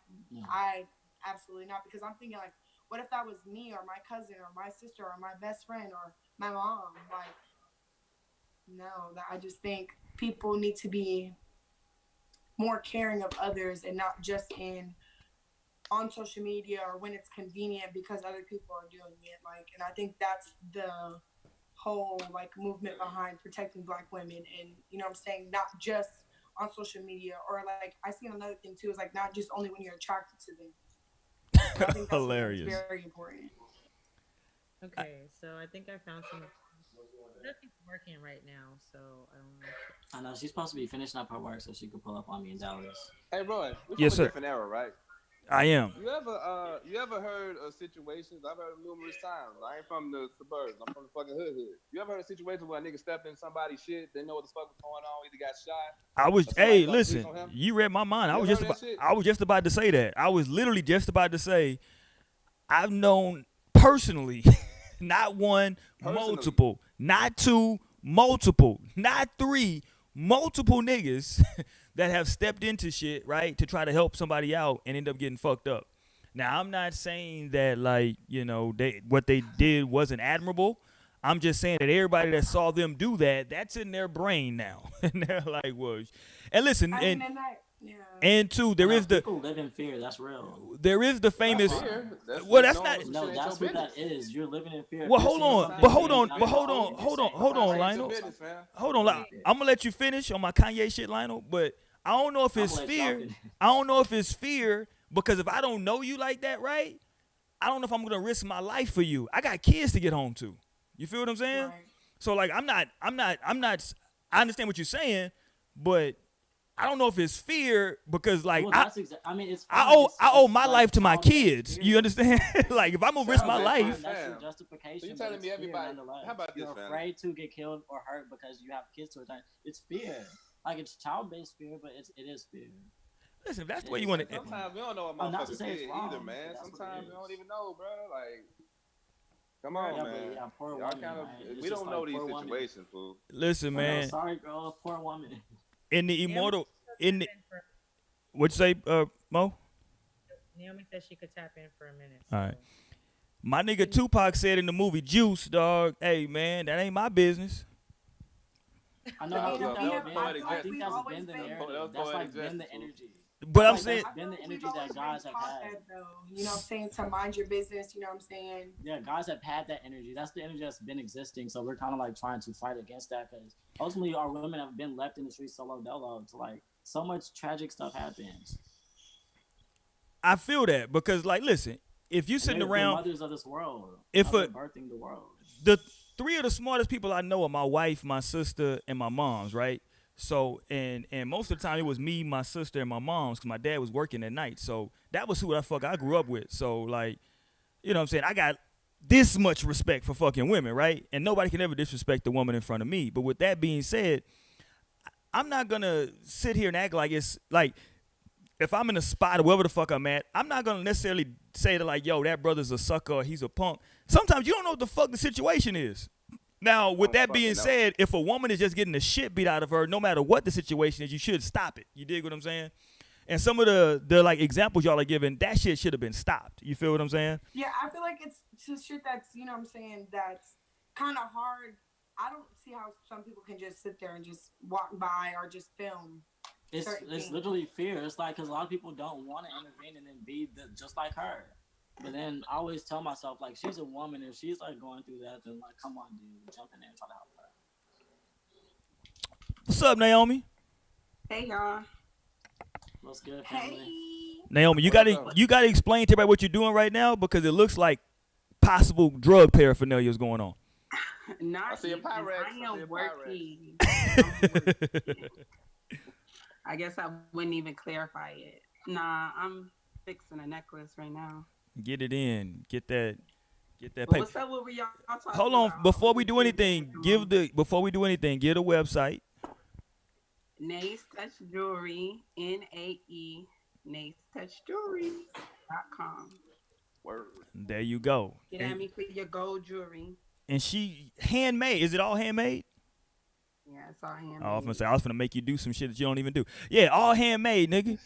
absolutely not because I'm thinking like, what if that was me or my cousin or my sister or my best friend or my mom? Like, no, I just think people need to be more caring of others and not just in on social media or when it's convenient because other people are doing it. Like, and I think that's the whole like movement behind protecting Black women, and you know what I'm saying, not just on social media or like I seen another thing too is like not just only when you're attracted to them. So I think that's Hilarious. very important. Okay, so I think I found some. Nothing's working right now, so I don't know. I know she's supposed to be finishing up her work so she could pull up on me in Dallas. Hey, Roy, we Yes, from a sir. different era, right? I am. You ever heard of situations? I've heard them numerous times. I ain't from the suburbs. I'm from the fucking hood. You ever heard of situations where a nigga stepped in somebody's shit, didn't know what the fuck was going on, either got shot, I was. or somebody Hey, called the police listen. on him? You read my mind. You ever heard of that shit? I was just about to say that. I was literally just about to say. I've known personally, not one, Personally. multiple, not two, multiple, not three, multiple niggas that have stepped into shit, right, to try to help somebody out and end up getting fucked up. Now, I'm not saying that, like, what they did wasn't admirable. I'm just saying that everybody that saw them do that, that's in their brain now. And they're like, well, and listen, I mean, and that, yeah. and two, People live in fear. That's real. there is the famous, That's fear. well, just that's knowing not, some shit ain't That's your what that business. is. You're living in fear. well, If you're hold seeing on, something but that hold you on, think but is hold wrong, on, you hold say on, it. hold on, Ain't your Lionel. business, fam. Hold on, I'm gonna let you finish on my Kanye shit, Lionel. But I don't know if I'm it's gonna let y'all fear. finish. I don't know if it's fear because if I don't know you like that, right? I don't know if I'm gonna risk my life for you. I got kids to get home to. You feel what I'm saying? Right. So like, I'm not. I understand what you're saying, but I don't know if it's fear because like Well, that's I mean, it's I fine. owe It's my like life to my childbearing kids. fear. You understand? Like if I'm gonna risk No, my but life, fam. That's your So justification. you But telling it's me fear everybody? nonetheless. How about this, You're fam? afraid to get killed or hurt because you have kids to return. It's fear. Like it's child-based fear, but it is fear. listen, if that's the It way you is want at to. that point. Sometimes we don't know what Oh, not to motherfuckers say it's did wrong, either, but man. that's what it Sometimes we is. don't even know, bro. Like, come on, Yeah, man. but yeah, poor Y'all woman. kind of Right? It's we just don't know like these poor woman. situations, fool. Listen, I know, man. sorry, girl. Poor woman. In the Naomi immortal, said in tap the in for, what you say, Mo? Naomi said she could tap in for a minute. All So right. My nigga Tupac said in the movie Juice, dog, hey man, that ain't my business. I know. I I mean, think that we was have, that's been. I poetic feel I like justice. think we've that's always been the been. That narrative. was That's poetic like been the justice, fool. energy. But I'm Like saying, that's I been feel the like energy we've always that been guys have taught had. that though. You know what I'm saying? To mind your business, you know what I'm saying? Yeah, guys have had that energy. That's the energy that's been existing. So we're kind of like trying to fight against that because ultimately our women have been left in the streets solo dolo. So like so much tragic stuff happens. I feel that because like, listen, if you And sitting they're around, mothers of this world. if They're a, birthing the world. the three of the smartest people I know are my wife, my sister, and my mom's, right? So and most of the time it was me, my sister, and my mom's because my dad was working at night. So that was who I grew up with. So like, you know what I'm saying? I got this much respect for fucking women, right? And nobody can ever disrespect the woman in front of me. But with that being said, I'm not gonna sit here and act like it's like if I'm in a spot or wherever the fuck I'm at, I'm not gonna necessarily say that like, yo, that brother's a sucker or he's a punk. Sometimes you don't know what the fuck the situation is. Now, with Don't that being fucking know. said, if a woman is just getting the shit beat out of her, no matter what the situation is, you should stop it. You dig what I'm saying? And some of the like examples y'all are giving, that shit should have been stopped. You feel what I'm saying? Yeah, I feel like it's just shit that's, you know what I'm saying, that's kind of hard. I don't see how some people can just sit there and just walk by or just film. It's certain it's things. literally fear. It's like because a lot of people don't want to intervene and then be just like her. But then I always tell myself like she's a woman. If she's like going through that, then like come on, dude, jump in there and try to help her. What's up, Naomi? Hey, y'all. What's good, family? Hey. Naomi, you What gotta up? you gotta explain to everybody what you're doing right now because it looks like possible drug paraphernalia is going on. Not I see a even. Pyrex. I I see am a working. I'm working. I guess I wouldn't even clarify it. Nah, I'm fixing a necklace right now. Get it in. Get that But paper. what's up? What were y'all talking Hold on, about? before we Let's do get anything, back to give mom. the before we do anything, get a website. Nace Touch Jewelry, Nae, Nace Touch Jewelry.com. Word. There you go. Get at me for your gold jewelry. And she handmade. Is it all handmade? Yeah, it's all handmade. Oh, I was gonna say I was gonna make you do some shit that you don't even do. Yeah, all handmade, nigga.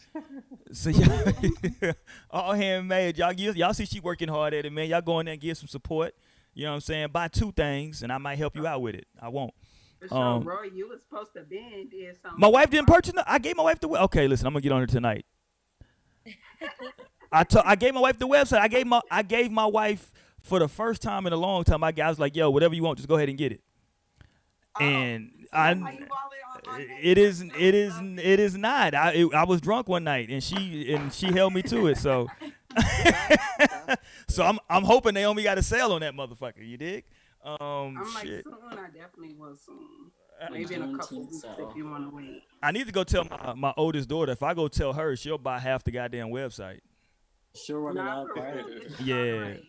So y'all, all handmade. Y'all see she working hard at it, man. Y'all go in there and give some support. You know what I'm saying? Buy two things, and I might help you out with it. I won't. For sure, bro. You was supposed to been did something. My wife didn't purchase. I gave my wife the. Okay, listen, I'm gonna get on her tonight. I gave my wife the website. I gave my wife for the first time in a long time. I was like, yo, whatever you want, just go ahead and get it. And How you I, ball it on it is not. I was drunk one night, and she held me to it. So, so I'm hoping Naomi got a sale on that motherfucker. You dig? I'm like, Shit. soon. I definitely will soon. Maybe in a couple weeks if you want to wait. I need to go tell my oldest daughter. If I go tell her, she'll buy half the goddamn website. Sure, run it Nah, up, for right? real, it's Yeah. alright.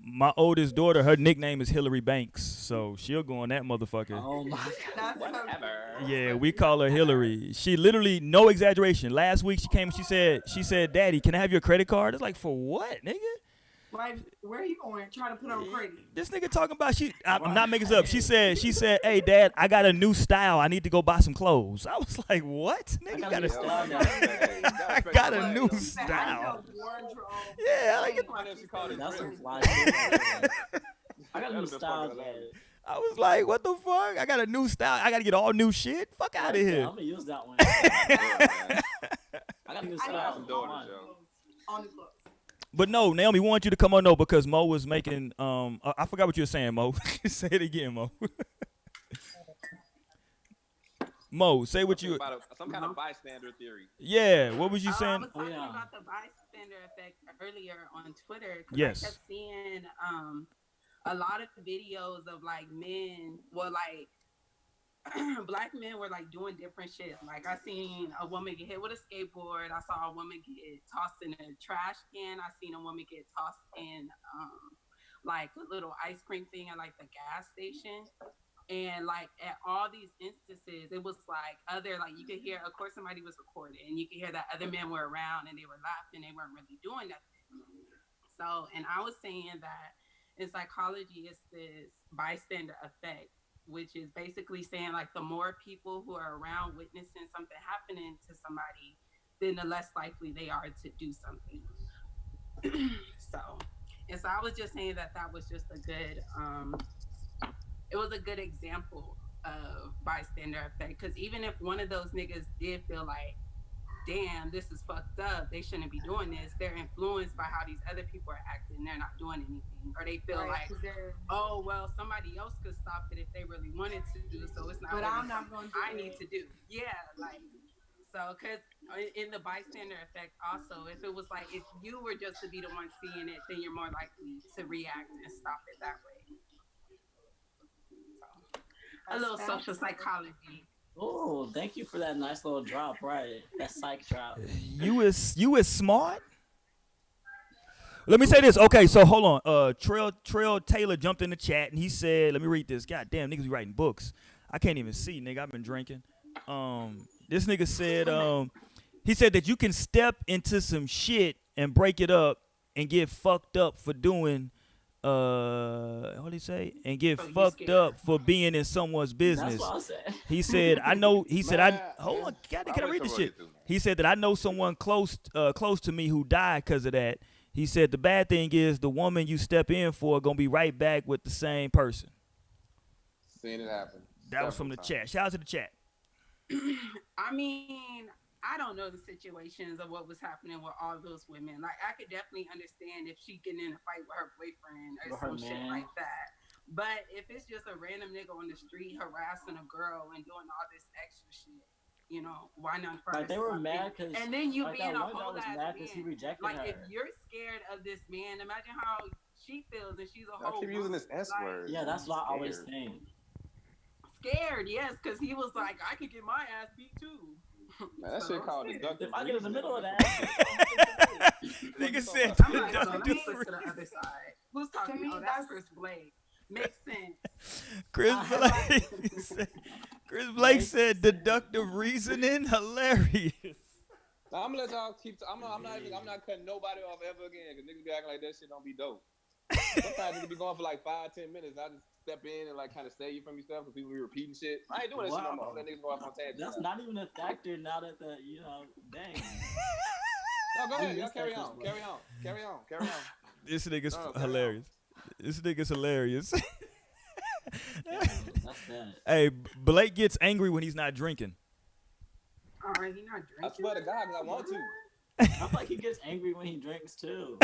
My oldest daughter, her nickname is Hillary Banks, so she'll go on that motherfucker. Oh my god. That's so Whatever. Yeah, we call her Hillary. She literally, no exaggeration. Last week she came and she said, "Daddy, can I have your credit card?" It's like, for what, nigga? Like, where are you going? Trying to put on credit? This nigga talking about I'm not making this up. She said, "Hey, Dad, I got a new style. I need to go buy some clothes." I was like, "What, nigga? You got a got new a style now. I got a new style." Yeah, like That's some fly shit. I got a new style, man. I was like, "What the fuck? I got a new style. I got to get all new shit. Fuck out of I'm here." gonna use that one. Yeah, I got a new I style. some Come daughters, on. yo. On the books. But no, Naomi, we want you to come on because Mo was making I forgot what you were saying, Mo. Say it again, Mo. Mo, say what you About some kind of bystander theory. Yeah, what was you I saying? was Oh, talking yeah. about the bystander effect earlier on Twitter. 'Cause Yes. I kept seeing a lot of videos of like men, well, like black men were like doing different shit. Like I seen a woman get hit with a skateboard. I saw a woman get tossed in a trash can. I seen a woman get tossed in like a little ice cream thing at like the gas station. And like at all these instances, it was like you could hear, of course somebody was recording, and you could hear that other men were around and they were laughing, they weren't really doing nothing. So, and I was saying that in psychology, it's this bystander effect, which is basically saying like the more people who are around witnessing something happening to somebody, then the less likely they are to do something. So I was just saying that was just a good, it was a good example of bystander effect. Because even if one of those niggas did feel like, damn, this is fucked up, they shouldn't be doing this, they're influenced by how these other people are acting, they're not doing anything. Or they feel like, oh, well, somebody else could stop it if they really wanted to do, so it's not But really I'm not going to. I need to do. Yeah, like, So, because in the bystander effect, also, if it was like if you were just to be the one seeing it, then you're more likely to react and stop it that way. So, a little social psychology. Oh, thank you for that nice little drop, right? That psych drop. You is smart. Let me say this. Okay, so hold on. Trail Taylor jumped in the chat and he said, "Let me read this. God damn, niggas be writing books. I can't even see, nigga. I've been drinking." This nigga said, he said that you can step into some shit and break it up and get fucked up for doing. What did he say? And get So you fucked scared. up for being in someone's That's business. what I said. He said, "I know." He said, Man, hold on. man, Can I read this I'll shit?" let you He said that I know someone close to me who died because of that. He said the bad thing is the woman you step in for gonna be right back with the same person. Seen it happen. That was from the several chat. times. Shout out to the chat. I mean, I don't know the situations of what was happening with all those women. Like, I could definitely understand if she getting in a fight with her boyfriend or With her some shit man. like that. But if it's just a random nigga on the street harassing a girl and doing all this extra shit, you know, why not first? Like they were mad because, and then you like being that a one guy whole was ass mad because he man. rejected Like, her. if you're scared of this man, imagine how she feels and she's a I whole keep using this woman. S Like, word. Yeah, that's what I always Scared. think. scared, yes, because he was like, I could get my ass beat too. Man, that shit called deductive If I get in the reasoning. middle of that, Nigga said I'm like, so let me deductive flip to the other side. Who's talking? To me, Oh, that's that's- Chris Blake. Makes sense. Chris I- Blake. Chris Blake said deductive reasoning. Hilarious. Now, I'm gonna let y'all keep. I'm not cutting nobody off ever again because niggas be acting like that shit don't be dope. Sometimes niggas be going for like 5-10 minutes. I just step in and like kind of save you from yourself because people be repeating shit. I ain't doing that shit no more. I'm letting niggas go off on tangents. that's not even a factor now that the dang. No, go ahead. You Y'all missed carry that, on. Chris Carry on. Carry on. Carry on. This nigga's No, carry hilarious. This nigga's hilarious. That's bad. Hey, Blake gets angry when he's not drinking. All right, he not drinking. I swear to God, because I want to. I feel like he gets angry when he drinks too.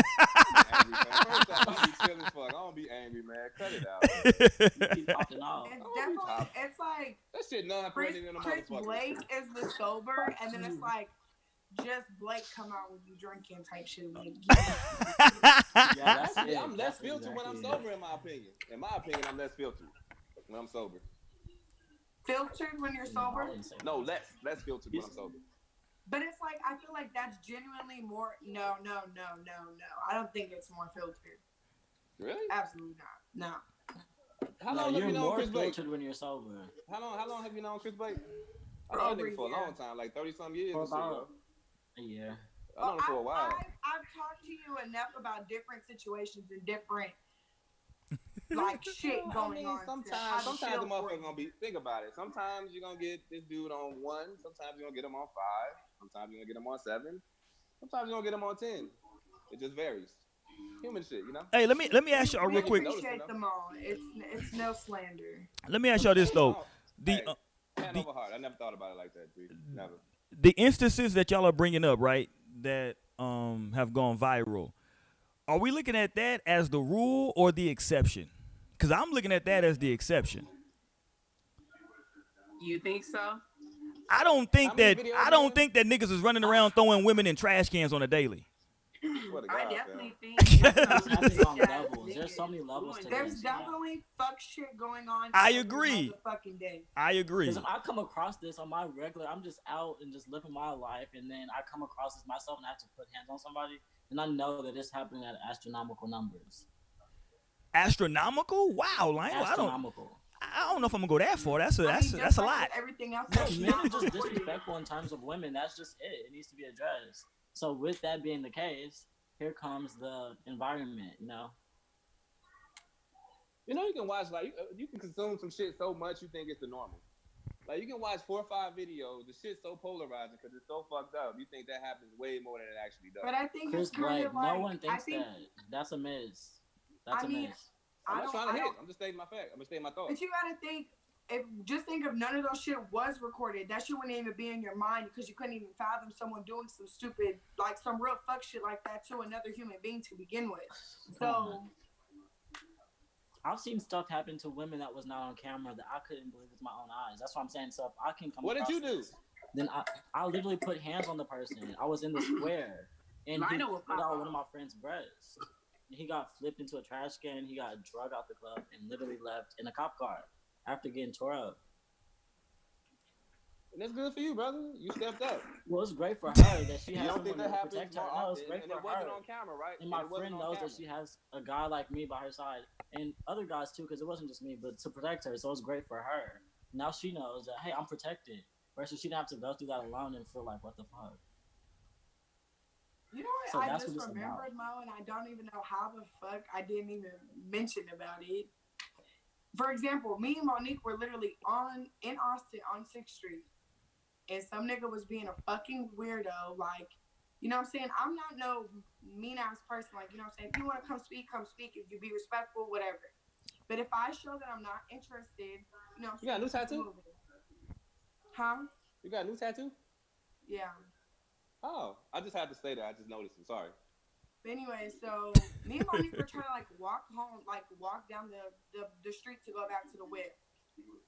Angry, man. First off, I be chill as fuck. I don't be angry, man. Cut it out. He keep popping off. It's Oh, definitely, top. it's like That shit non-threatening in a Chris motherfucker. Blake is the sober, and then it's like just Blake come out when you drinking type shit. Like, Yeah, that's Actually, it. I'm less That's filtered when I'm exactly it. sober, in my opinion. In my opinion, I'm less filtered when I'm sober. filtered when you're sober. No, less filtered when I'm sober. But it's like I feel like that's genuinely more. No. I don't think it's more filtered. Really? Absolutely not. No. How No, long have you're you known more Chris Blake? filtered when you're sober. How long have you known Chris Blake? I For know that over nigga a for a year. long time, like 30-some years For and shit, yo. about a year. I known him for a while. I've talked to you enough about different situations and different like shit going on. Sometimes the motherfucker gonna be. Think about it. Sometimes you're gonna get this dude on 1. Sometimes you're gonna get him on 5. Sometimes you're gonna get him on 7. Sometimes you're gonna get him on 10. It just varies. Human shit, you know. Hey, let me ask y'all We real quick. appreciate them all. It's no slander. Let me ask y'all this though. Hey, The hand over heart. I never thought about it like that, dude. Never. the instances that y'all are bringing up, right, that have gone viral. Are we looking at that as the rule or the exception? Because I'm looking at that as the exception. You think so? I don't think How many that videos, man? niggas is running around throwing women in trash cans on a daily. Swear to I God, definitely fam. think It's happening on Yeah, levels. There's so many levels to There's this. definitely fuck shit going on. I every agree. Motherfucking day. I agree. Because if I come across this on my regular, I'm just out and just living my life, and then I come across this myself and I have to put hands on somebody, and I know that it's happening at astronomical numbers. Astronomical? Wow, Lionel, I don't Astronomical. know if I'm gonna go that far. That's a I mean, that's just a like lot. with everything else. No, that's men are not just recorded. disrespectful in terms of women. That's just it. It needs to be addressed. So with that being the case, here comes the environment. You know, you can watch like you can consume some shit so much you think it's the normal. Like you can watch 4 or 5 videos. The shit's so polarizing because it's so fucked up. You think that happens way more than it actually does. But I think Chris it's kind Blake, of like no one thinks I think, that. That's a miss. That's I a mean, miss. I'm I not don't. trying to I hit. don't. I'm just stating my fact. I'm just stating my thoughts. But you gotta think. Just think if none of those shit was recorded, that shit wouldn't even be in your mind because you couldn't even fathom someone doing some stupid, like some real fuck shit like that to another human being to begin with. So I've seen stuff happen to women that was not on camera that I couldn't believe with my own eyes. That's what I'm saying. So if I can come What did across you do? this- Then I literally put hands on the person. I was in the square, and he Lionel will pulled pop out one of off. my friend's breasts. He got flipped into a trash can. He got drug out the club and literally left in a cop car after getting tore up. And that's good for you, brother. You stepped up. Well, it's great for her that she You has don't think someone that to happens protect her. more No, it's often? great And for it wasn't her. on camera, right? And And my it wasn't friend on knows that camera. she has a guy like me by her side, and other guys too, because it wasn't just me, but to protect her. So it's great for her. Now she knows that hey, I'm protected. Versus she didn't have to go through that alone and feel like what the fuck. You know So what? I that's what just it's about. remembered, Mo, and I don't even know how the fuck I didn't even mention about it. For example, me and Monique were literally on in Austin on 6th Street, and some nigga was being a fucking weirdo. Like, you know what I'm saying? I'm not no mean ass person. Like, you know what I'm saying? If you want to come speak, come speak. If you be respectful, whatever. But if I show that I'm not interested, you know what I'm You got a saying? new Keep it tattoo? moving. Huh? You got a new tattoo? Yeah. Oh, I just had to say that. I just noticed. I'm sorry. But anyway, so me and Monique were trying to like walk home, like walk down the street to go back to the whip.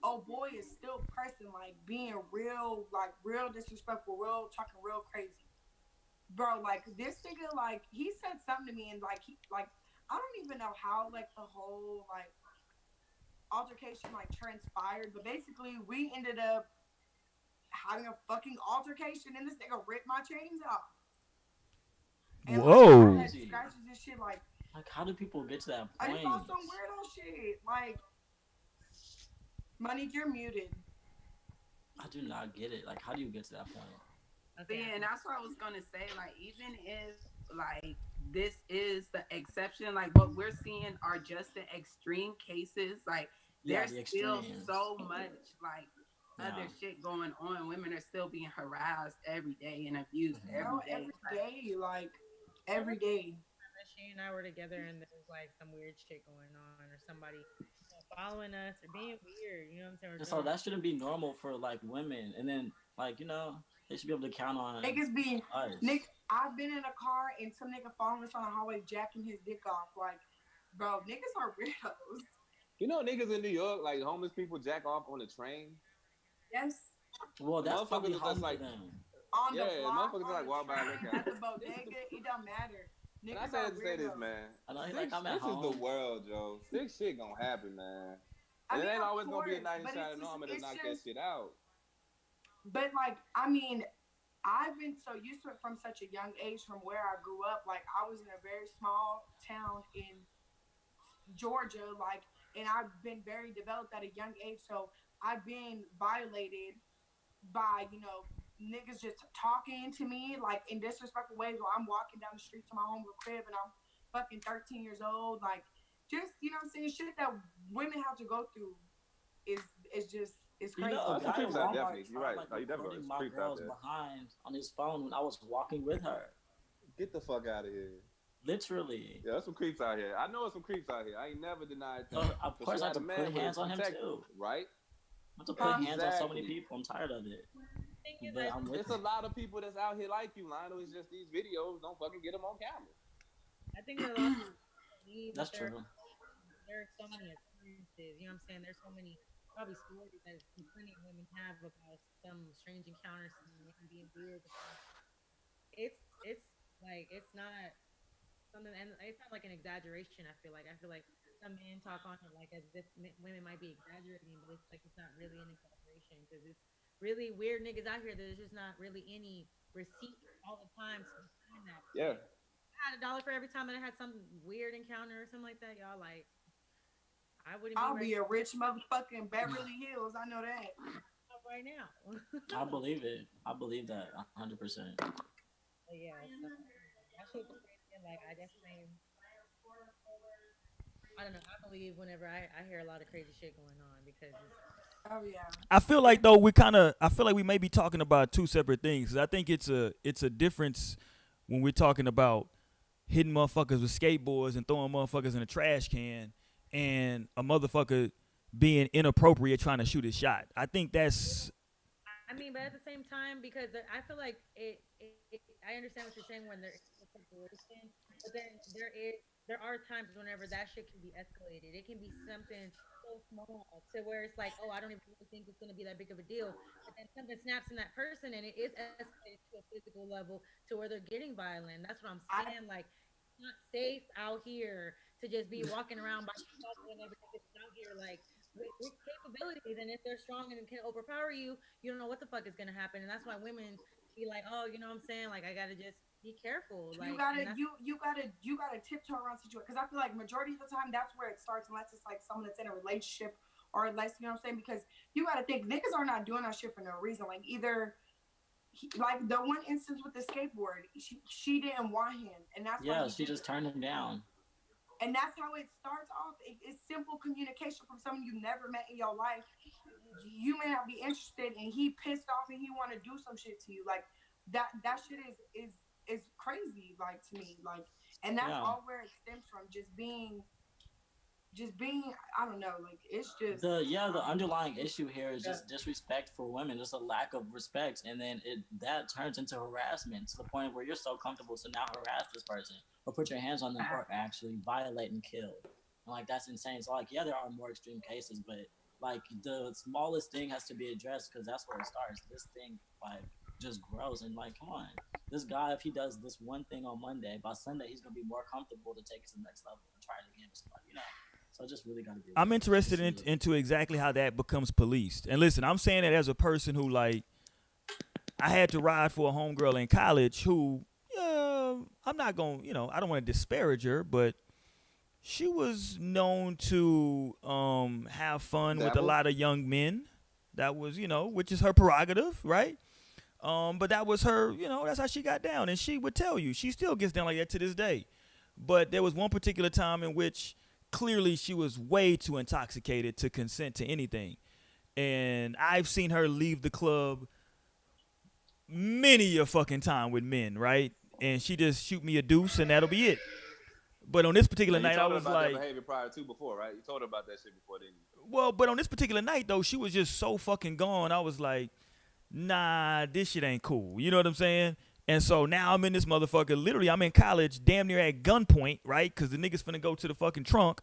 Oh boy is still pressing, like being real, like real disrespectful, real talking real crazy. Bro, like this nigga, like he said something to me and like he like I don't even know how like the whole like altercation like transpired, but basically we ended up having a fucking altercation and this nigga ripped my chains off. And like I Whoa. had Crazy. scratches and shit like Like, how do people get to that I just saw point? some weirdo shit. Like Monique, you're muted. I do not get it. Like, how do you get to that point? But Okay. yeah, and that's what I was gonna say. Like, even if like this is the exception, like what we're seeing are just the extreme cases. Like, Yeah, there's the still extremes. so much like Yeah. other shit going on. Women are still being harassed every day and abused Mhm. every Bro, day. every Like, day, like I every remember day. she and I were together and there was like some weird shit going on or somebody following us or being weird, you know what I'm saying? Or And doing so that shouldn't be normal for like women. And then like they should be able to count on Niggas be Nick. us. I've been in a car and some nigga following us on the hallway, jacking his dick off. Like, bro, niggas are weirdos. You know niggas in New York, like homeless people jack off on the train. Yes, Well, And that's probably motherfuckers are just home for like, them. on the yeah, block, motherfuckers just on like the walk by and look train, at at them. the bodega. It don't matter. And I Niggas say are that to say this, weirdos. man. I know he's like, Sick, I'm at this is the home. world, Joe. Sick shit gonna happen, man. I And it mean, ain't of always gonna be a course, knight in but shining armor to it's knock that just. shit out. But like, I mean, I've been so used to it from such a young age from where I grew up. Like, I was in a very small town in Georgia, like, and I've been very developed at a young age. So I've been violated by, niggas just talking to me like in disrespectful ways while I'm walking down the street to my home crib and I'm fucking 13 years old. Like, just, you know what I'm saying? Shit that women have to go through is is just it's You know, crazy. Oh, a that's some guy creeps in out Walmart definitely. You're tried right. like No, you definitely recording some my creeps out girl's there. behind on his phone when I was walking with her. Get the fuck out of here. Literally. Yeah, there's some creeps out here. I know there's some creeps out here. I ain't never denied So that. of But she course I had had a to put man with her hands to on him protect her, too. right? I have to put Huh? hands on so many Exactly. people. I'm tired of it. thing is, But I'm with It's a it. lot of people that's out here like you, Lionel. It's just these videos don't fucking get them on camera. I think that a lot of people believe That's that true. there are so many occurrences. You know what I'm saying? There's so many probably stories that plenty of women have about some strange encounters and women being weird. It's like it's not something, and it's not like an exaggeration. I feel like some men talk on it like as if women might be exaggerating, but it's like it's not really an exaggeration because it's really weird niggas out here. There's just not really any receipts all the time to find that. Yeah. Like I had $1 for every time that I had some weird encounter or something like that. Y'all like I wouldn't be I'll right be a rich motherfucker in Beverly Hills. I know that. now right now. I believe it. I believe that 100%. But yeah, so that shit was crazy. And like I definitely, I don't know. I believe whenever I hear a lot of crazy shit going on because it's Oh yeah. I feel It's like though I feel like we may be talking about two separate things. 'Cause I think it's a difference when we're talking about hitting motherfuckers with skateboards and throwing motherfuckers in a trash can, and a motherfucker being inappropriate trying to shoot a shot. I think that's I mean, but at the same time, because I feel like I understand what you're saying when there is a separation, but then there is. there are times whenever that shit can be escalated. It can be something so small to where it's like, oh, I don't even really think it's gonna be that big of a deal. But then something snaps in that person and it is escalated to a physical level to where they're getting violent. That's what I'm I saying. Like it's not safe out here to just be walking around by yourself whenever niggas is out here like with capabilities, and if they're strong and can overpower you, you don't know what the fuck is gonna happen. And that's why women be like, oh, you know what I'm saying? Like I gotta just be careful. you Like, gotta and that's you gotta tiptoe around situation because I feel like majority of the time that's where it starts unless it's like someone that's in a relationship or unless you know what I'm saying because you gotta think niggas are not doing that shit for no reason like either like the one instance with the skateboard she didn't want him and that's why Yeah, he she did just it turned him down. and that's how it starts off it's simple communication from someone you've never met in your life you may not be interested and he pissed off and he want to do some shit to you like that shit is crazy like to me like and that's Yeah. all where it stems from just being I don't know like it's just The underlying issue here is just disrespect for women, just a lack of respect, and then it that turns into harassment to the point where you're so comfortable to now harass this person or put your hands on them or actually violate and kill. And like that's insane. So like yeah, there are more extreme cases, but like the smallest thing has to be addressed because that's where it starts. This thing like just grows and like come on, this guy if he does this one thing on Monday, by Sunday he's gonna be more comfortable to take it to the next level and try it again with somebody, you know. So I just really got to be I'm aware. interested This is into exactly how that becomes policed. And listen, I'm saying it as a person who like I had to ride for a homegirl in college who I'm not going, I don't want to disparage her, but she was known to have fun with a Dabble. lot of young men. That was, which is her prerogative, right? But that was her, that's how she got down. And she would tell you, she still gets down like that to this day. But there was one particular time in which clearly she was way too intoxicated to consent to anything. And I've seen her leave the club many a fucking time with men, right? And she just shoot me a deuce and that'll be it. But on this Now particular you night, I told her was about that like, behavior prior to before, right? You told her about that shit before, didn't you? well, but on this particular night though, she was just so fucking gone. I was like, nah, this shit ain't cool. You know what I'm saying? And so now I'm in this motherfucker. Literally, I'm in college, damn near at gunpoint, right? Because the niggas finna go to the fucking trunk.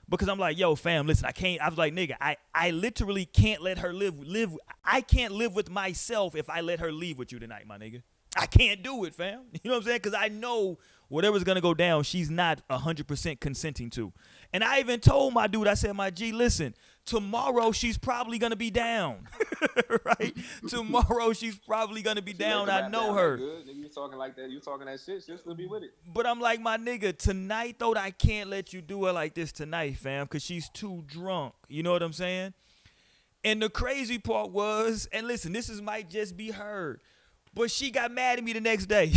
Because I'm like, yo, fam, listen, I can't. I was like, nigga, I literally can't let her live. I can't live with myself if I let her leave with you tonight, my nigga. I can't do it, fam. You know what I'm saying? Because I know whatever's gonna go down, she's not 100% consenting to. And I even told my dude, I said, my G, listen, tomorrow she's probably gonna be down, right? Tomorrow she's probably gonna be She laid down. the I rap know down that her. good. Nigga, you talking like that. You talking that shit. She'll still be with it. But I'm like, my nigga, tonight though, I can't let you do her like this tonight, fam, because she's too drunk. You know what I'm saying? And the crazy part was, and listen, this is might just be her, but she got mad at me the next day.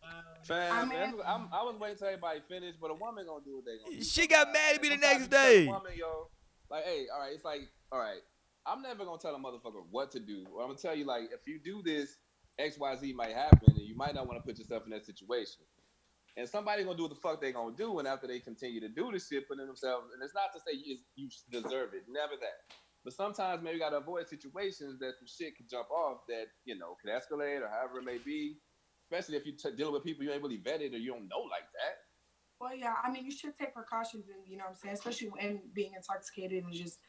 I Fam, mean I was waiting till everybody finished, but a woman gonna do what they gonna do She got sometimes, mad at man. me the Sometimes next you tell a day. woman, yo, like, hey, all right, it's like, all right, I'm never gonna tell a motherfucker what to do. Or I'm gonna tell you, like, if you do this, X, Y, Z might happen, and you might not want to put yourself in that situation. And somebody gonna do what the fuck they gonna do, and after they continue to do this shit, putting themselves, and it's not to say you deserve it, never that. But sometimes maybe you gotta avoid situations that some shit could jump off that could escalate or however it may be. Especially if you're dealing with people you ain't really vetted or you don't know like that. well yeah I mean you should take precautions and you know what I'm saying especially when being intoxicated and just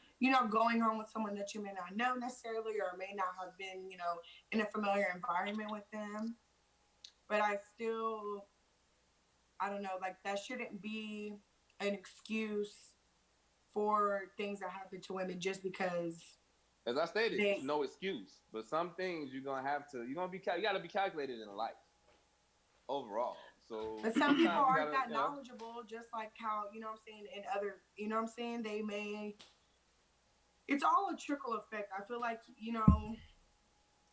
going home with someone that you may not know necessarily or may not have been in a familiar environment with them but I don't know like that shouldn't be an excuse for things that happen to women just because As I stated, they it's no excuse. But some things you gotta be calculated in life overall. So but some people sometimes you aren't gotta, that knowledgeable just like how what I'm saying in other what I'm saying they may it's all a trickle effect I feel like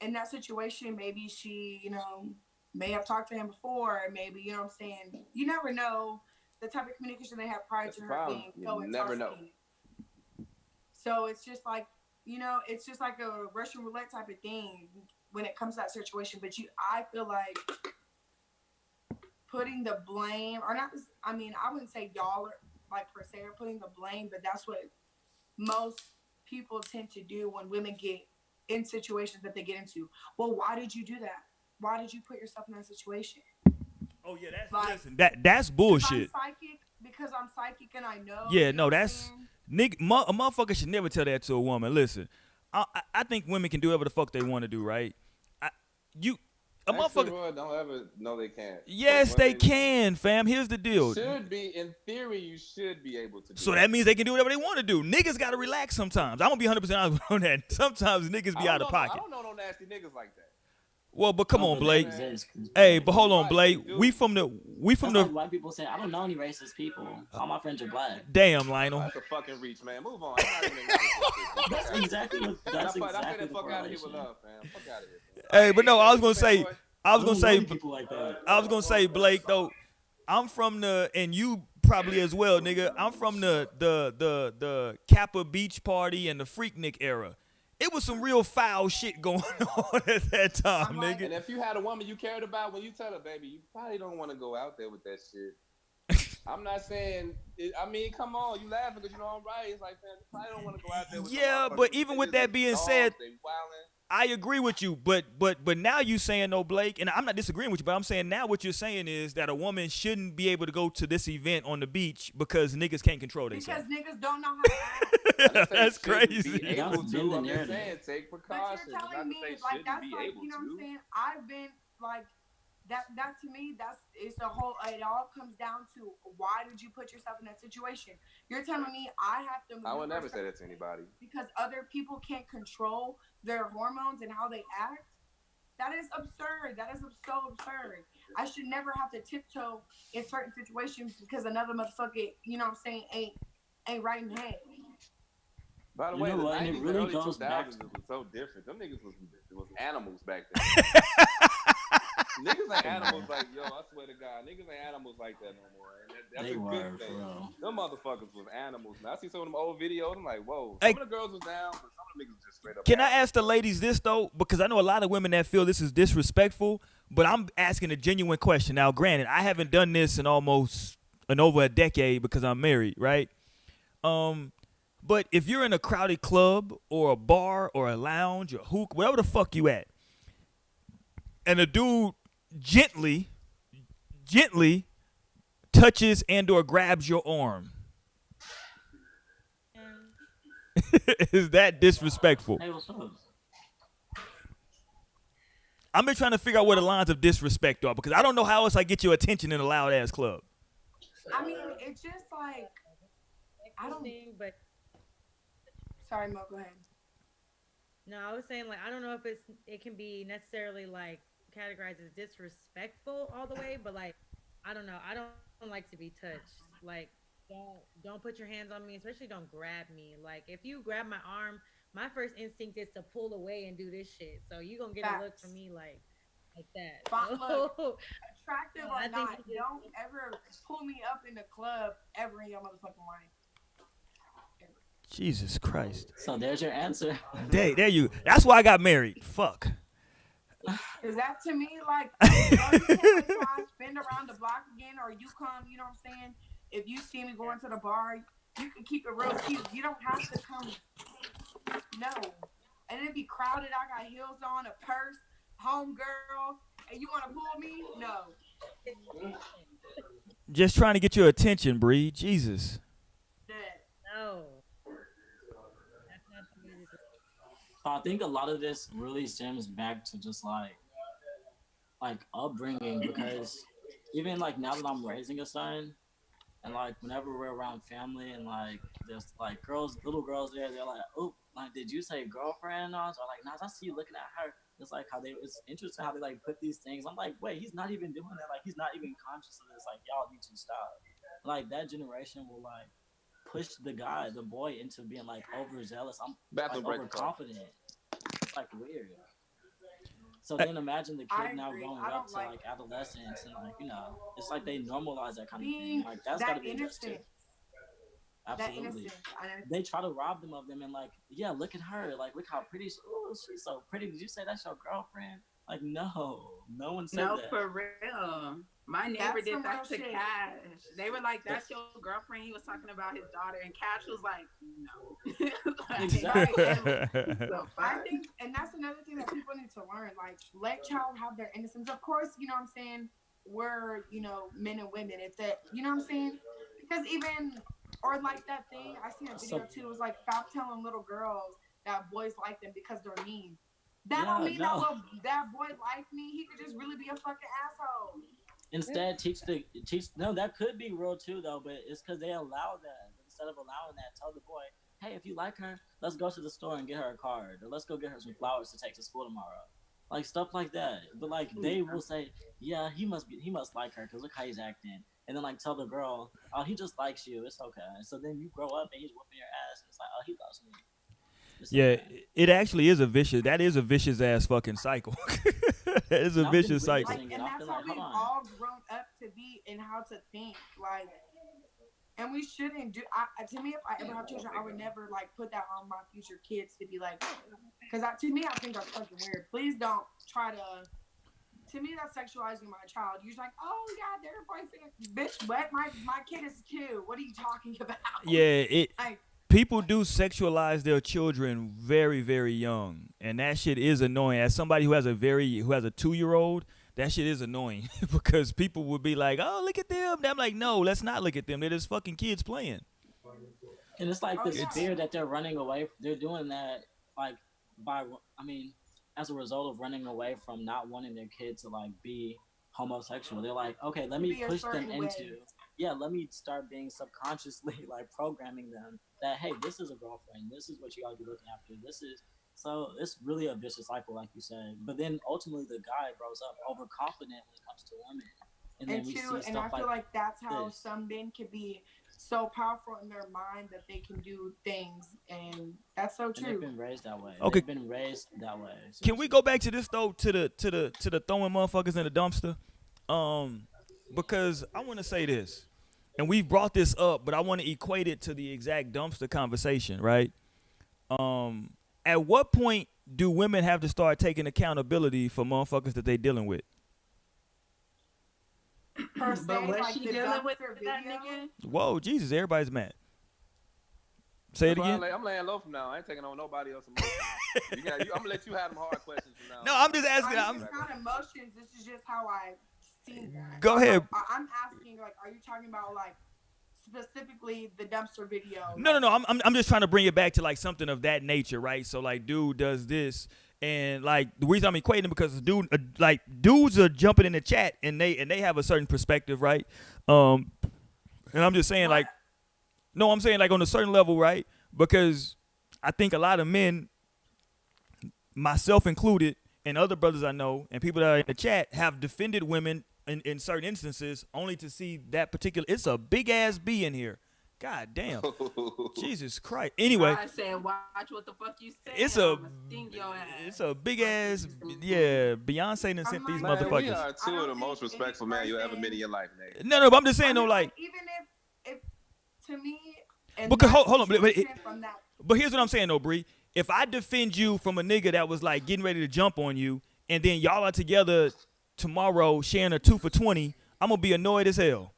in that situation maybe she may have talked to him before maybe what I'm saying you never know the type of communication they had prior that's to the her problem. being You so never know. intoxicated so it's just like it's just like a Russian roulette type of thing when it comes to that situation but I feel like putting the blame or not I mean I wouldn't say y'all are like per se are putting the blame but that's what most people tend to do when women get in situations that they get into well why did you do that why did you put yourself in that situation Oh yeah, that's Like, listen. That's bullshit. because I'm psychic and I know. Yeah, You know no, what I'm that's saying? a motherfucker should never tell that to a woman. Listen, I think women can do whatever the fuck they want to do, right? I, you, a Actually, motherfucker. Roy, don't ever. No, they can't. Yes, they Women can, fam. Here's the deal. should be, in theory, you should be able to do So that that. means they can do whatever they want to do. Niggas gotta relax sometimes. I'm gonna be 100% honest on that. Sometimes niggas be out of I pocket. don't know no nasty niggas like that. Well, but come No, on, but Blake. they exist. Hey, but hold on, Right, Blake. they do. We from the That's like white people say, I don't know any racist people. All my friends are black. damn, Lionel. That's a fucking reach, man. Move on. I'm not even in that That's shit. exactly what. That's I say exactly the the fuck out of here correlation. with love, fam. Fuck out of here. Man. Hey, but no, I was gonna Man, say, boy. I was I gonna don't know say, any people like that. I was gonna say, Blake. Though, I'm from the, and you probably as well, nigga. I'm from the Kappa Beach Party and the Freaknik era. It was some real foul shit going on at that time, I'm like- nigga. And if you had a woman you cared about, when you tell her, baby, you probably don't want to go out there with that shit. I'm not saying. I mean, come on, you laughing because you know I'm right. It's like, man, you probably don't want to go out there with. Yeah, some but motherfuckers. even with They that just being dogs, said, they wildin'. I agree with you, but now you saying though, Blake, and I'm not disagreeing with you, but I'm saying now what you're saying is that a woman shouldn't be able to go to this event on the beach because niggas can't control Because themselves. niggas don't know how to act. I didn't say That's shouldn't crazy. Be able That's to. been the I'm just narrative. saying, take But precautions. you're Not telling to me say like shouldn't that's be like, able you know what I'm to. saying? I've been like that to me, it's the whole, it all comes down to why did you put yourself in that situation? You're telling me I have to I would never maneuver say that to anybody. because other people can't control their hormones and how they act? That is absurd. That is so absurd. I should never have to tiptoe in certain situations because another motherfucker, you know what I'm saying, ain't right in head. By the You way, know the what, and 90s it and really early goes back 2000s to- was so different. Them niggas was animals back then. Niggas ain't animals like, yo, I swear to God, niggas ain't animals like that no more. And that's They a were, good for thing. real. Them motherfuckers was animals. Now, I see some of them old videos, I'm like, whoa. Hey, Some of the girls was down, but some of the niggas just straight up Can I animals. ask the ladies this though? Because I know a lot of women that feel this is disrespectful, but I'm asking a genuine question. Now, granted, I haven't done this in over a decade because I'm married, right? But if you're in a crowded club or a bar or a lounge or hook, wherever the fuck you at, and a dude gently touches and or grabs your arm, is that disrespectful? Hey, what's up? I've been trying to figure out where the lines of disrespect are because I don't know how else I get your attention in a loud ass club. I mean, it's just like, I don't. But Sorry, Mo, go ahead. no, I was saying like I don't know if it can be necessarily like categorized as disrespectful all the way, but like I don't know. I don't like to be touched. Like don't put your hands on me, especially don't grab me. Like if you grab my arm, my first instinct is to pull away and do this shit. So you gonna get a look from me like that. But look, attractive No, or I think not, it is- don't ever pull me up in the club ever in your motherfucking life. Jesus Christ. So there's your answer. There you. That's why I got married. Fuck. Is that to me like, you can't wait till I spin around the block again or you come, you know what I'm saying? If you see me going to the bar, you can keep it real cute. You don't have to come. No. And it'd be crowded. I got heels on, a purse, homegirl, and you want to pull me? No. Just trying to get your attention, Bree. Jesus. No. That's not the way to do it. I think a lot of this really stems back to just like upbringing, because even like now that I'm raising a son, and like whenever we're around family and like there's like little girls there, they're like, oh, like did you say girlfriend? Or like, nah, I see you looking at her. It's like it's interesting how they like put these things. I'm like, wait, he's not even doing that. Like he's not even conscious of this. Like y'all need to stop. Like that generation will like push the boy into being like overzealous. I'm like overconfident. It's like weird. So then imagine the I kid now agree. growing I up don't to like- like adolescence and like, you know, it's like they normalize that kind of Being thing. Like that's that gotta be innocent. interesting. That Absolutely. innocent. They try to rob them of them and like, yeah, look at her. Like, look how pretty she. Oh, she's so pretty. Did you say that's your girlfriend? Like, no one said No, that. for real. My neighbor That's did some that real to shit. Cash. They were like, "That's your girlfriend." He was talking about his daughter, and Cash was like, "No." Like, Exactly. so I fuck. think, and that's another thing that people need to learn. Like, let child have their innocence. Of course, you know what I'm saying? we're, men and women. If that, you know what I'm saying? Because even, or like that thing, I seen a video So too. It was like, stop telling little girls that boys like them because they're mean. That don't yeah, mean no. that boy like me. He could just really be a fucking asshole. Instead, teach. No, that could be real too, though. But it's because they allow that. Instead of allowing that, tell the boy, "Hey, if you like her, let's go to the store and get her a card, or let's go get her some flowers to take to school tomorrow." Like stuff like that. But like they will say, "Yeah, he must like her because look how he's acting." And then like tell the girl, "Oh, he just likes you. It's okay." So then you grow up and he's whooping your ass, and it's like, "Oh, he loves me. It's Yeah, okay." it actually is a vicious. That is a vicious ass fucking cycle. That is a And I've been vicious cycle. Like, witnessing it. and I've that's been how like, "Hold we've on." all grown up to be and how to think. Like, and we shouldn't do. To me, if I ever have children, I would never like put that on my future kids to be like, because to me, I think that's fucking weird. Please don't try to. To me, that's sexualizing my child. You're like, oh yeah, their boyfriend, bitch. What? My kid is 2. What are you talking about? Yeah, it Like, people do sexualize their children very very young, and that shit is annoying. As somebody who has a 2-year old, that shit is annoying because people would be like, "Oh, look at them." And I'm like, "No, let's not look at them. They're just fucking kids playing." And it's like oh this yeah, It's fear that they're running away. They're doing that like by, I mean, as a result of running away from not wanting their kid to like be homosexual. They're like, okay, let to me be a push them certain way. into, yeah, let me start being subconsciously like programming them that hey, this is a girlfriend. This is what you gotta be looking after. This is so it's really a vicious cycle, like you said. But then ultimately the guy grows up overconfident when it comes to women, and then And we two, see and stuff I feel like like that's how this. some men can be so powerful in their mind that they can do things, and that's so And they've true. been raised that way. okay. They've been raised that way. Can we Seriously. go back to this though? To the throwing motherfuckers in the dumpster. Um, because I want to say this, and we've brought this up, but I want to equate it to the exact dumpster conversation, right? Um, at what point do women have to start taking accountability for motherfuckers that they dealing with? Per But se, was like she the dealing with dumpster that video. nigga? Whoa, Jesus, everybody's mad. Say it That's why again. I'm laying low from now. I ain't taking on nobody else's emotions. I'm gonna let you have them hard questions from now No, on. I'm just I asking. mean, it's not emotions. This is just how I see that. Go ahead. I'm asking, like, are you talking about like specifically the dumpster video? No, no, Like, no. I'm just trying to bring it back to like something of that nature, right? So like, dude does this, and like the reason I'm equating because like dudes are jumping in the chat, and they have a certain perspective, right? Um, and I'm just saying what? like, no, I'm saying like on a certain level, right? Because I think a lot of men, myself included, and other brothers I know, and people that are in the chat have defended women in certain instances only to see that particular. It's a big ass B in here. God damn. Jesus Christ. Anyway, God said, watch what the fuck you say. it's a I'ma sting your ass. it's a big Fuck is ass you saying? yeah. Beyonce done I'm sent these like, Man, we motherfuckers. are I two of don't the most think any respectful men you'll ever meet in person. your life, nigga. No, but I'm just I saying though, mean, like like, even if to me, in because that hold on, situation, from that, but here's what I'm saying though, Bree. If I defend you from a nigga that was like getting ready to jump on you, and then y'all are together tomorrow sharing a 2 for 20, I'm gonna be annoyed as hell.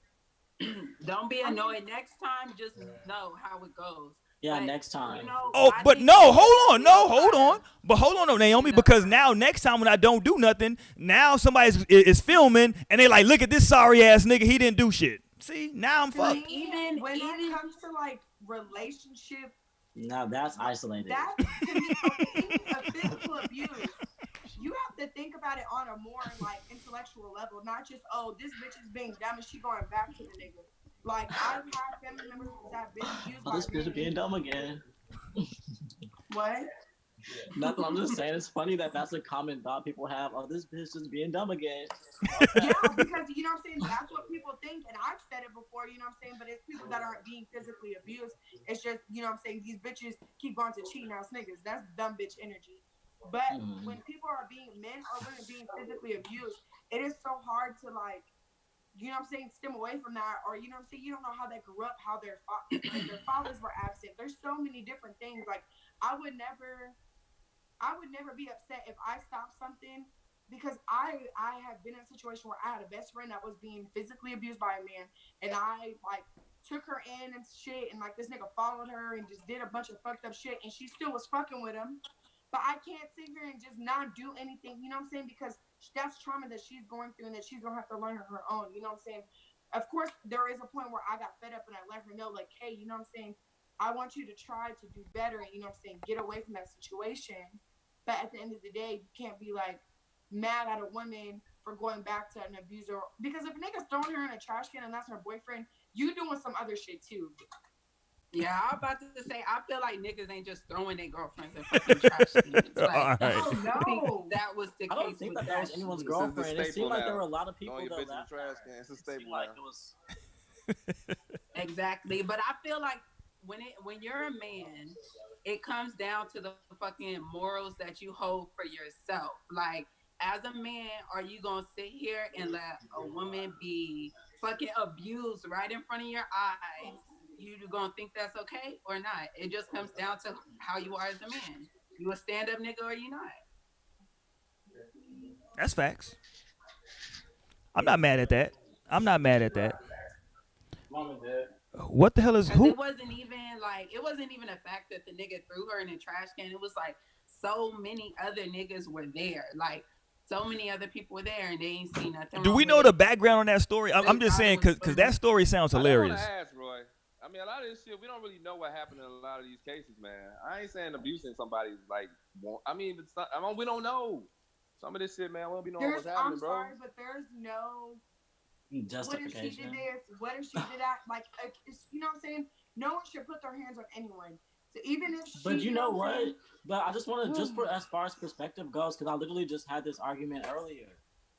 Don't be annoyed next time. Just know how it goes. Yeah, But next time. Oh, I but think no, that hold on, no, hold real on. time, But hold on, no, Naomi, you know, because now next time when I don't do nothing, now somebody is filming and they like, look at this sorry ass nigga, he didn't do shit. See, now I'm to fucked. me, when that comes to like relationship, Now that's isolated. that to me, okay, even a physical abuse, you have to think about it on a more like intellectual level, not just, oh, this bitch is being dumb and she going back to the nigga. Like, I've had family members that have been abused Oh, by this bitch is being men. dumb again. What? Nothing. I'm just saying it's funny that that's a common thought people have. Oh, this bitch is being dumb again. Yeah, because you know what I'm saying? That's what people think. And I've said it before, you know what I'm saying? But it's people that aren't being physically abused. It's just, you know what I'm saying? These bitches keep going to cheating ass niggas. That's dumb bitch energy. But when people are being, men or women being physically abused, it is so hard to like, you know what I'm saying, stem away from that. Or, you know what I'm saying? You don't know how they grew up, how their fathers were absent. There's so many different things. Like, I would never be upset if I stopped something because I have been in a situation where I had a best friend that was being physically abused by a man, and I like took her in and shit, and like this nigga followed her and just did a bunch of fucked up shit, and she still was fucking with him. But I can't sit here and just not do anything, you know what I'm saying? Because that's trauma that she's going through and that she's gonna have to learn on her own. You know what I'm saying? Of course, there is a point where I got fed up and I let her know, like, hey, you know what I'm saying? I want you to try to do better and, you know what I'm saying, get away from that situation. But at the end of the day, you can't be like mad at a woman for going back to an abuser. Because if a nigga's throwing her in a trash can and that's her boyfriend, you doing some other shit too. Yeah, I'm about to say, I feel like niggas ain't just throwing their girlfriends in fucking trash cans. Like, All right. Oh I think no. that was the I don't case think with that was that anyone's shit. This is the girlfriend. It seemed staple like there now. were a lot of people Throwing your that bitch in the left trash her. can. It's a It staple seemed like now. it was. Exactly, but I feel like when you're a man, it comes down to the fucking morals that you hold for yourself. Like, as a man, are you gonna sit here and let a woman be fucking abused right in front of your eyes? You gonna think that's okay or not? It just comes down to how you are as a man. You a stand up nigga or you not? That's facts. I'm not mad at that. I'm not mad at that. Mama did. What the hell is Cause who? it wasn't even a fact that the nigga threw her in the trash can. It was like so many other niggas were there. Like so many other people were there and they ain't seen nothing Do wrong we with know the it. background on that story? I'm, They I'm just thought it saying was because funny. that story sounds I just want hilarious. to ask, Roy. I mean, a lot of this shit, we don't really know what happened in a lot of these cases, man. I ain't saying abusing somebody's like, I mean, it's not, I mean, we don't know. Some of this shit, man, we don't be knowing There's what's happening, I'm bro. sorry, but there's no what if she did Justification. this? What if she did that? Like, you know what I'm saying? No one should put their hands on anyone. So even if she, But you you know know what I'm what? saying? But I just want to, just for as far as perspective goes, because I literally just had this argument earlier.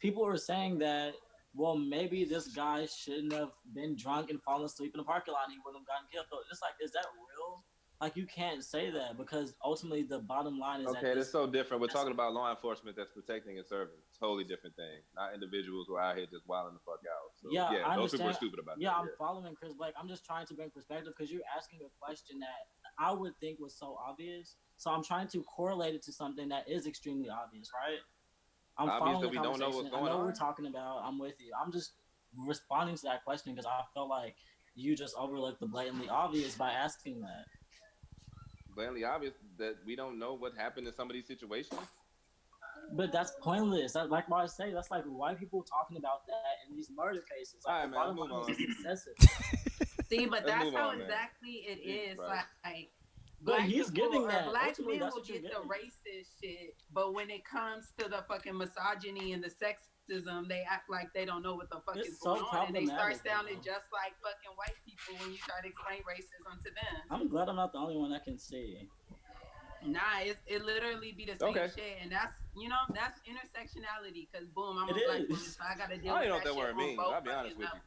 People were saying that, well, maybe this guy shouldn't have been drunk and fallen asleep in the parking lot and he wouldn't have gotten killed. It's like, is that real? Like, you can't say that because ultimately the bottom line is that Okay, that's this. so different. We're That's, talking about law enforcement that's protecting and serving. Totally different thing. Not individuals who are out here just wilding the fuck out. So, yeah, yeah, I those people are understand. stupid about Yeah, that. I'm following Chris Blake. I'm just trying to bring perspective because you're asking a question that I would think was so obvious. So I'm trying to correlate it to something that is extremely obvious, right? I'm Obvious following that the we don't know what's conversation. I going know what we're on. talking about. I'm with you. I'm just responding to that question because I felt like you just overlooked the blatantly obvious by asking that. Blatantly obvious that we don't know what happened in some of these situations. But that's pointless. That, like what I say, that's like white people talking about that in these murder cases. Like All the right, man, let's bottom move line on. is it's excessive. See, but Let's that's move how on, man. exactly it Jesus is. Christ. Like But black he's people giving or that. black Ultimately, men that's will what you're get the getting. racist shit, but when it comes to the fucking misogyny and the sexism, they act like they don't know what the fuck It's is so going on, and they start problematic, sounding though. just like fucking white people when you try to explain racism to them. I'm glad I'm not the only one that can see. Nah, it literally be the same Okay. shit, and that's that's intersectionality. Cause boom, I'm It a black woman, is. so I gotta I deal don't with even know what that that shit word on means. both I'll be fucking honest with you. levels.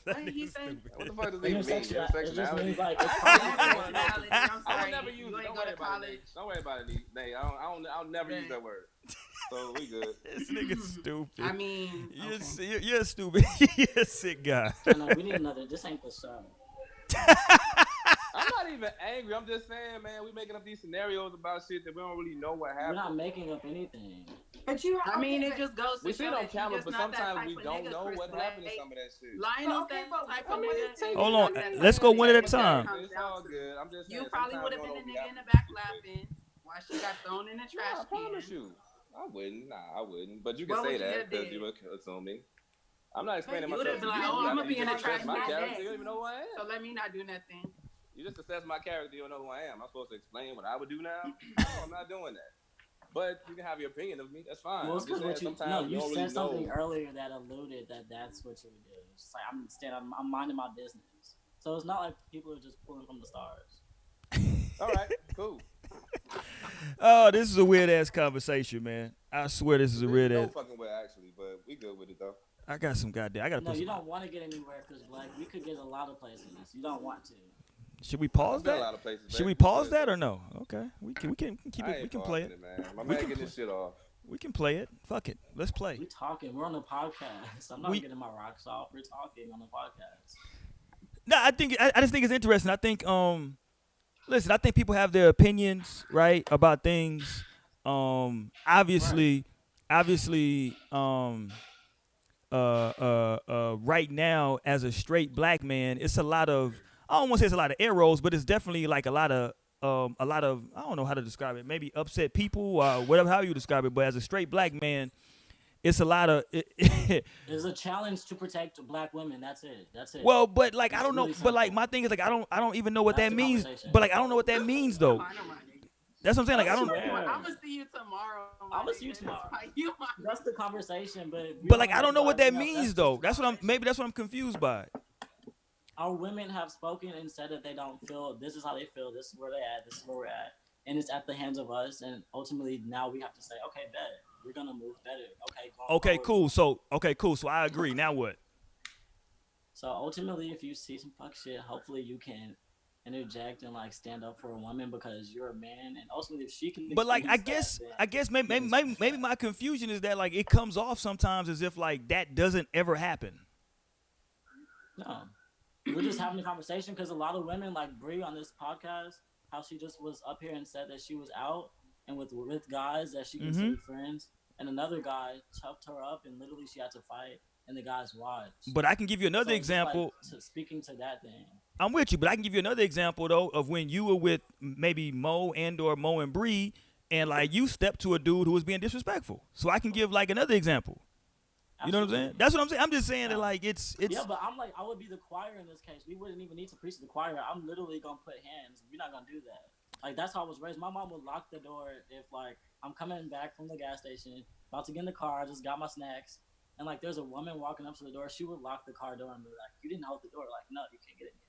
That What did he is say? stupid. What the fuck does it even mean? It just means Intersectionality? like it's I actually probably want to know. Intersectionality. I'm I would sorry, never use you it. ain't Don't go worry to about it, college. Nate. Don't worry about it, Nate. I'll never use that word. So we good. This nigga's stupid. I mean, You're, okay. you're stupid. You're a sick guy. I know we need another. This ain't the show. I'm not even angry. I'm just saying, man, we making up these scenarios about shit that we don't really know what We're happened. not making up anything. But you I mean, okay, it but, just goes to We see show it on that you camera, just but not that sometimes type we of don't nigga, know Chris what Blake. happened in some of that shit. Lionel's okay, that but type so of what nigga. is taking Hold you on. like Let's go one at a That's what it time. comes It's down all to. good. I'm just saying. You probably Sometimes would we have don't been know a what nigga in the happened. back laughing while she got thrown in the No, trash I promise can. you. I wouldn't. Nah, I wouldn't. But you can What say would you that have because did? you were assuming. I'm not explaining You would myself have to been like, you. oh, I'm After gonna you be in just the trash assess my can character, you next, don't even know who I so am. let me not do nothing. You just assess my character, you don't know who I am. I'm supposed to explain what I would do now? No, I'm not doing that. But you can have your opinion of me. That's fine. Well, it's I'm just because saying what you no, sometimes we you don't really said something know. earlier that alluded that that's what you would do. It's just like I'm minding my business. So it's not like people are just pulling from the stars. All right, cool. Oh, this is a weird ass conversation, man. I swear this is a This weird is no ass. fucking way, actually, but we good with it, though. I got some goddamn. I gotta No, put you some. don't want to get anywhere because Black. We could get a lot of places. You don't want to. Should we pause I've been a that? lot of places, Should baby. we We pause good, that though. or no? Okay, we can keep I it. We ain't can play pausing it. it, man. My We man can getting play. his shit off. We can play it. Fuck it. Let's play. We talking. We're on a podcast. I'm not We getting my rocks off. We're talking on the podcast. no. I just think it's interesting. I think listen. I think people have their opinions right about things. Right. Obviously right now as a straight black man, it's a lot of I don't want to say it's a lot of arrows, but it's definitely like a lot of a lot of, I don't know how to describe it, maybe upset people, whatever how you describe it. But as a straight black man, it's a lot of It's a challenge to protect black women. That's it. That's it. well, but like I It's don't know, really but like simple. my thing is like I don't even know what That's that the means. conversation. But like I don't know what that means though. Mine are running. That's what I'm saying. Like I don't. Swear. I'm gonna see you tomorrow. I'm gonna see you tomorrow. That's the conversation, but But like I don't know what that means though. That's what I'm. Maybe that's what I'm confused by. Our women have spoken and said that they don't feel. This is how they feel. This is where they at. This is where we're at, and it's at the hands of us. And ultimately, now we have to say, okay, bet we're gonna move better. Okay, forward. cool. So I agree. Now what? So ultimately, if you see some fuck shit, hopefully you can interject and like stand up for a woman because you're a man, and ultimately if she can. But like I experience guess that, then maybe my confusion is that like it comes off sometimes as if like that doesn't ever happen. no, we're just having a conversation because a lot of women like Brie on this podcast, how she just was up here and said that she was out and with guys that she considered friends, and another guy chopped her up and literally she had to fight, and the guys watched. But I can give you another So just, like, example. speaking to that thing. I'm with you, but I can give you another example though of when you were with maybe Mo or Mo and Bree, and like you stepped to a dude who was being disrespectful. So I can give like another example. You know what I'm saying? That's what I'm saying. I'm just saying that like it's. Yeah, but I'm like I would be the choir in this case. We wouldn't even need to preach to the choir. I'm literally gonna put hands. We're not gonna do that. Like that's how I was raised. My mom would lock the door if like I'm coming back from the gas station, about to get in the car, I just got my snacks, and like there's a woman walking up to the door. She would lock the car door and be like, "You didn't hold the door." Like, no, you can't get in here.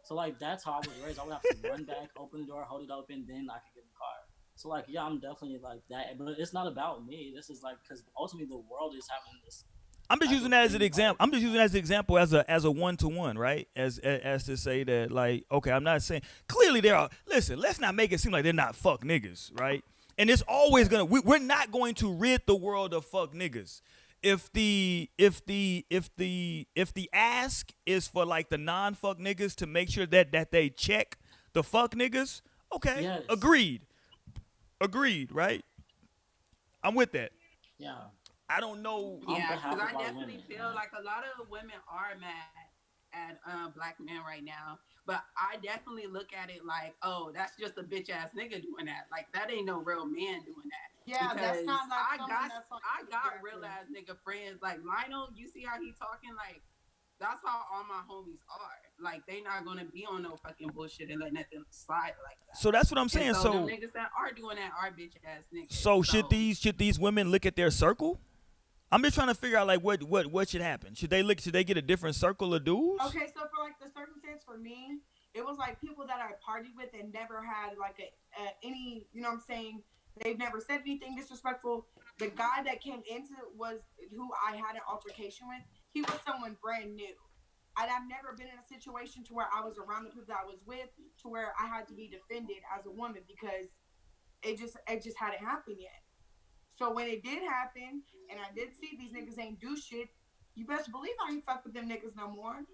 So like that's how I was raised. I would have to run back, open the door, hold it open, then I could get in the car. So like yeah, I'm definitely like that. But it's not about me. This is like because ultimately the world is having this. I'm just using that as an example. I'm just using that as an example as a 1-to-1, right? As to say that like okay, I'm not saying clearly there are. Listen, let's not make it seem like they're not fuck niggas, right? And it's always gonna. We're not going to rid the world of fuck niggas. If the ask is for like the non-fuck niggas to make sure that they check the fuck niggas, okay, Yes. agreed, right? I'm with that. Yeah. I don't know. Yeah, behalf because of I our definitely women, feel like a lot of women are mad at black men right now. But I definitely look at it like, oh, that's just a bitch ass nigga doing that. Like that ain't no real man doing that. Yeah, because that's not like I got real ass nigga friends. Like Lionel, you see how he talking? Like that's how all my homies are. Like they not gonna be on no fucking bullshit and let nothing slide like that. So that's what I'm saying. And So the niggas that are doing that are bitch ass niggas. So should these women look at their circle? I'm just trying to figure out like what should happen. Should they get a different circle of dudes? Okay, so for like the circumstance for me, it was like people that I partied with and never had like any, you know what I'm saying? They've never said anything disrespectful. The guy that came into was who I had an altercation with. He was someone brand new. And I've never been in a situation to where I was around the people that I was with to where I had to be defended as a woman because it just hadn't happened yet. So when it did happen, and I did see these niggas ain't do shit, you best believe I ain't fuck with them niggas no more.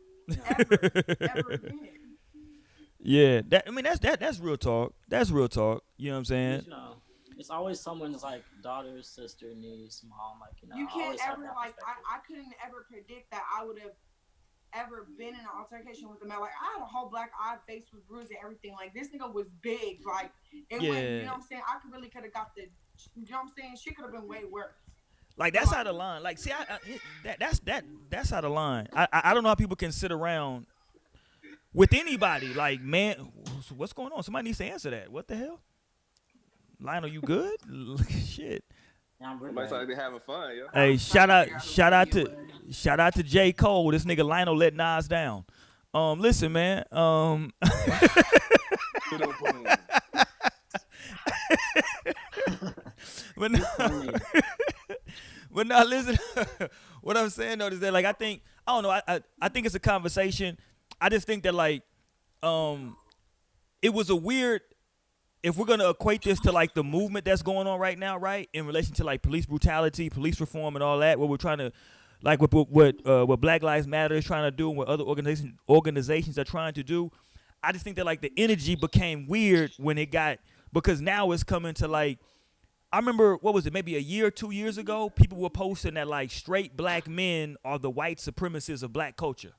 Ever again. Yeah, that's real talk. That's real talk. You know what I'm saying? You know, it's always someone's like daughter, sister, niece, mom. Like you know, You can't always have ever that like perspective. I couldn't ever predict that I would have ever been in an altercation with a man. Like I had a whole black eye, face was bruised and everything. Like this nigga was big. Like it went, you know what I'm saying? I could really could have got the, you know what I'm saying? She could have been way worse. Like that's out of line. Like see, that's out of line. I don't know how people can sit around with anybody. Like man, what's going on? Somebody needs to answer that. What the hell? Lionel, you good? Shit. Yeah, I'm Somebody like they having fun, yo. Hey, shout out to J. Cole. This nigga Lionel let Nas down. Listen, man. But no, but no, listen. What I'm saying though is that like I don't know. I think it's a conversation. I just think that like it was a weird. If we're gonna equate this to like the movement that's going on right now, right, in relation to like police brutality, police reform, and all that, what we're trying to, like, what Black Lives Matter is trying to do, and what other organizations are trying to do, I just think that like the energy became weird when it got, because now it's coming to like, I remember what was it, maybe a year or 2 years ago, people were posting that like straight black men are the white supremacists of black culture.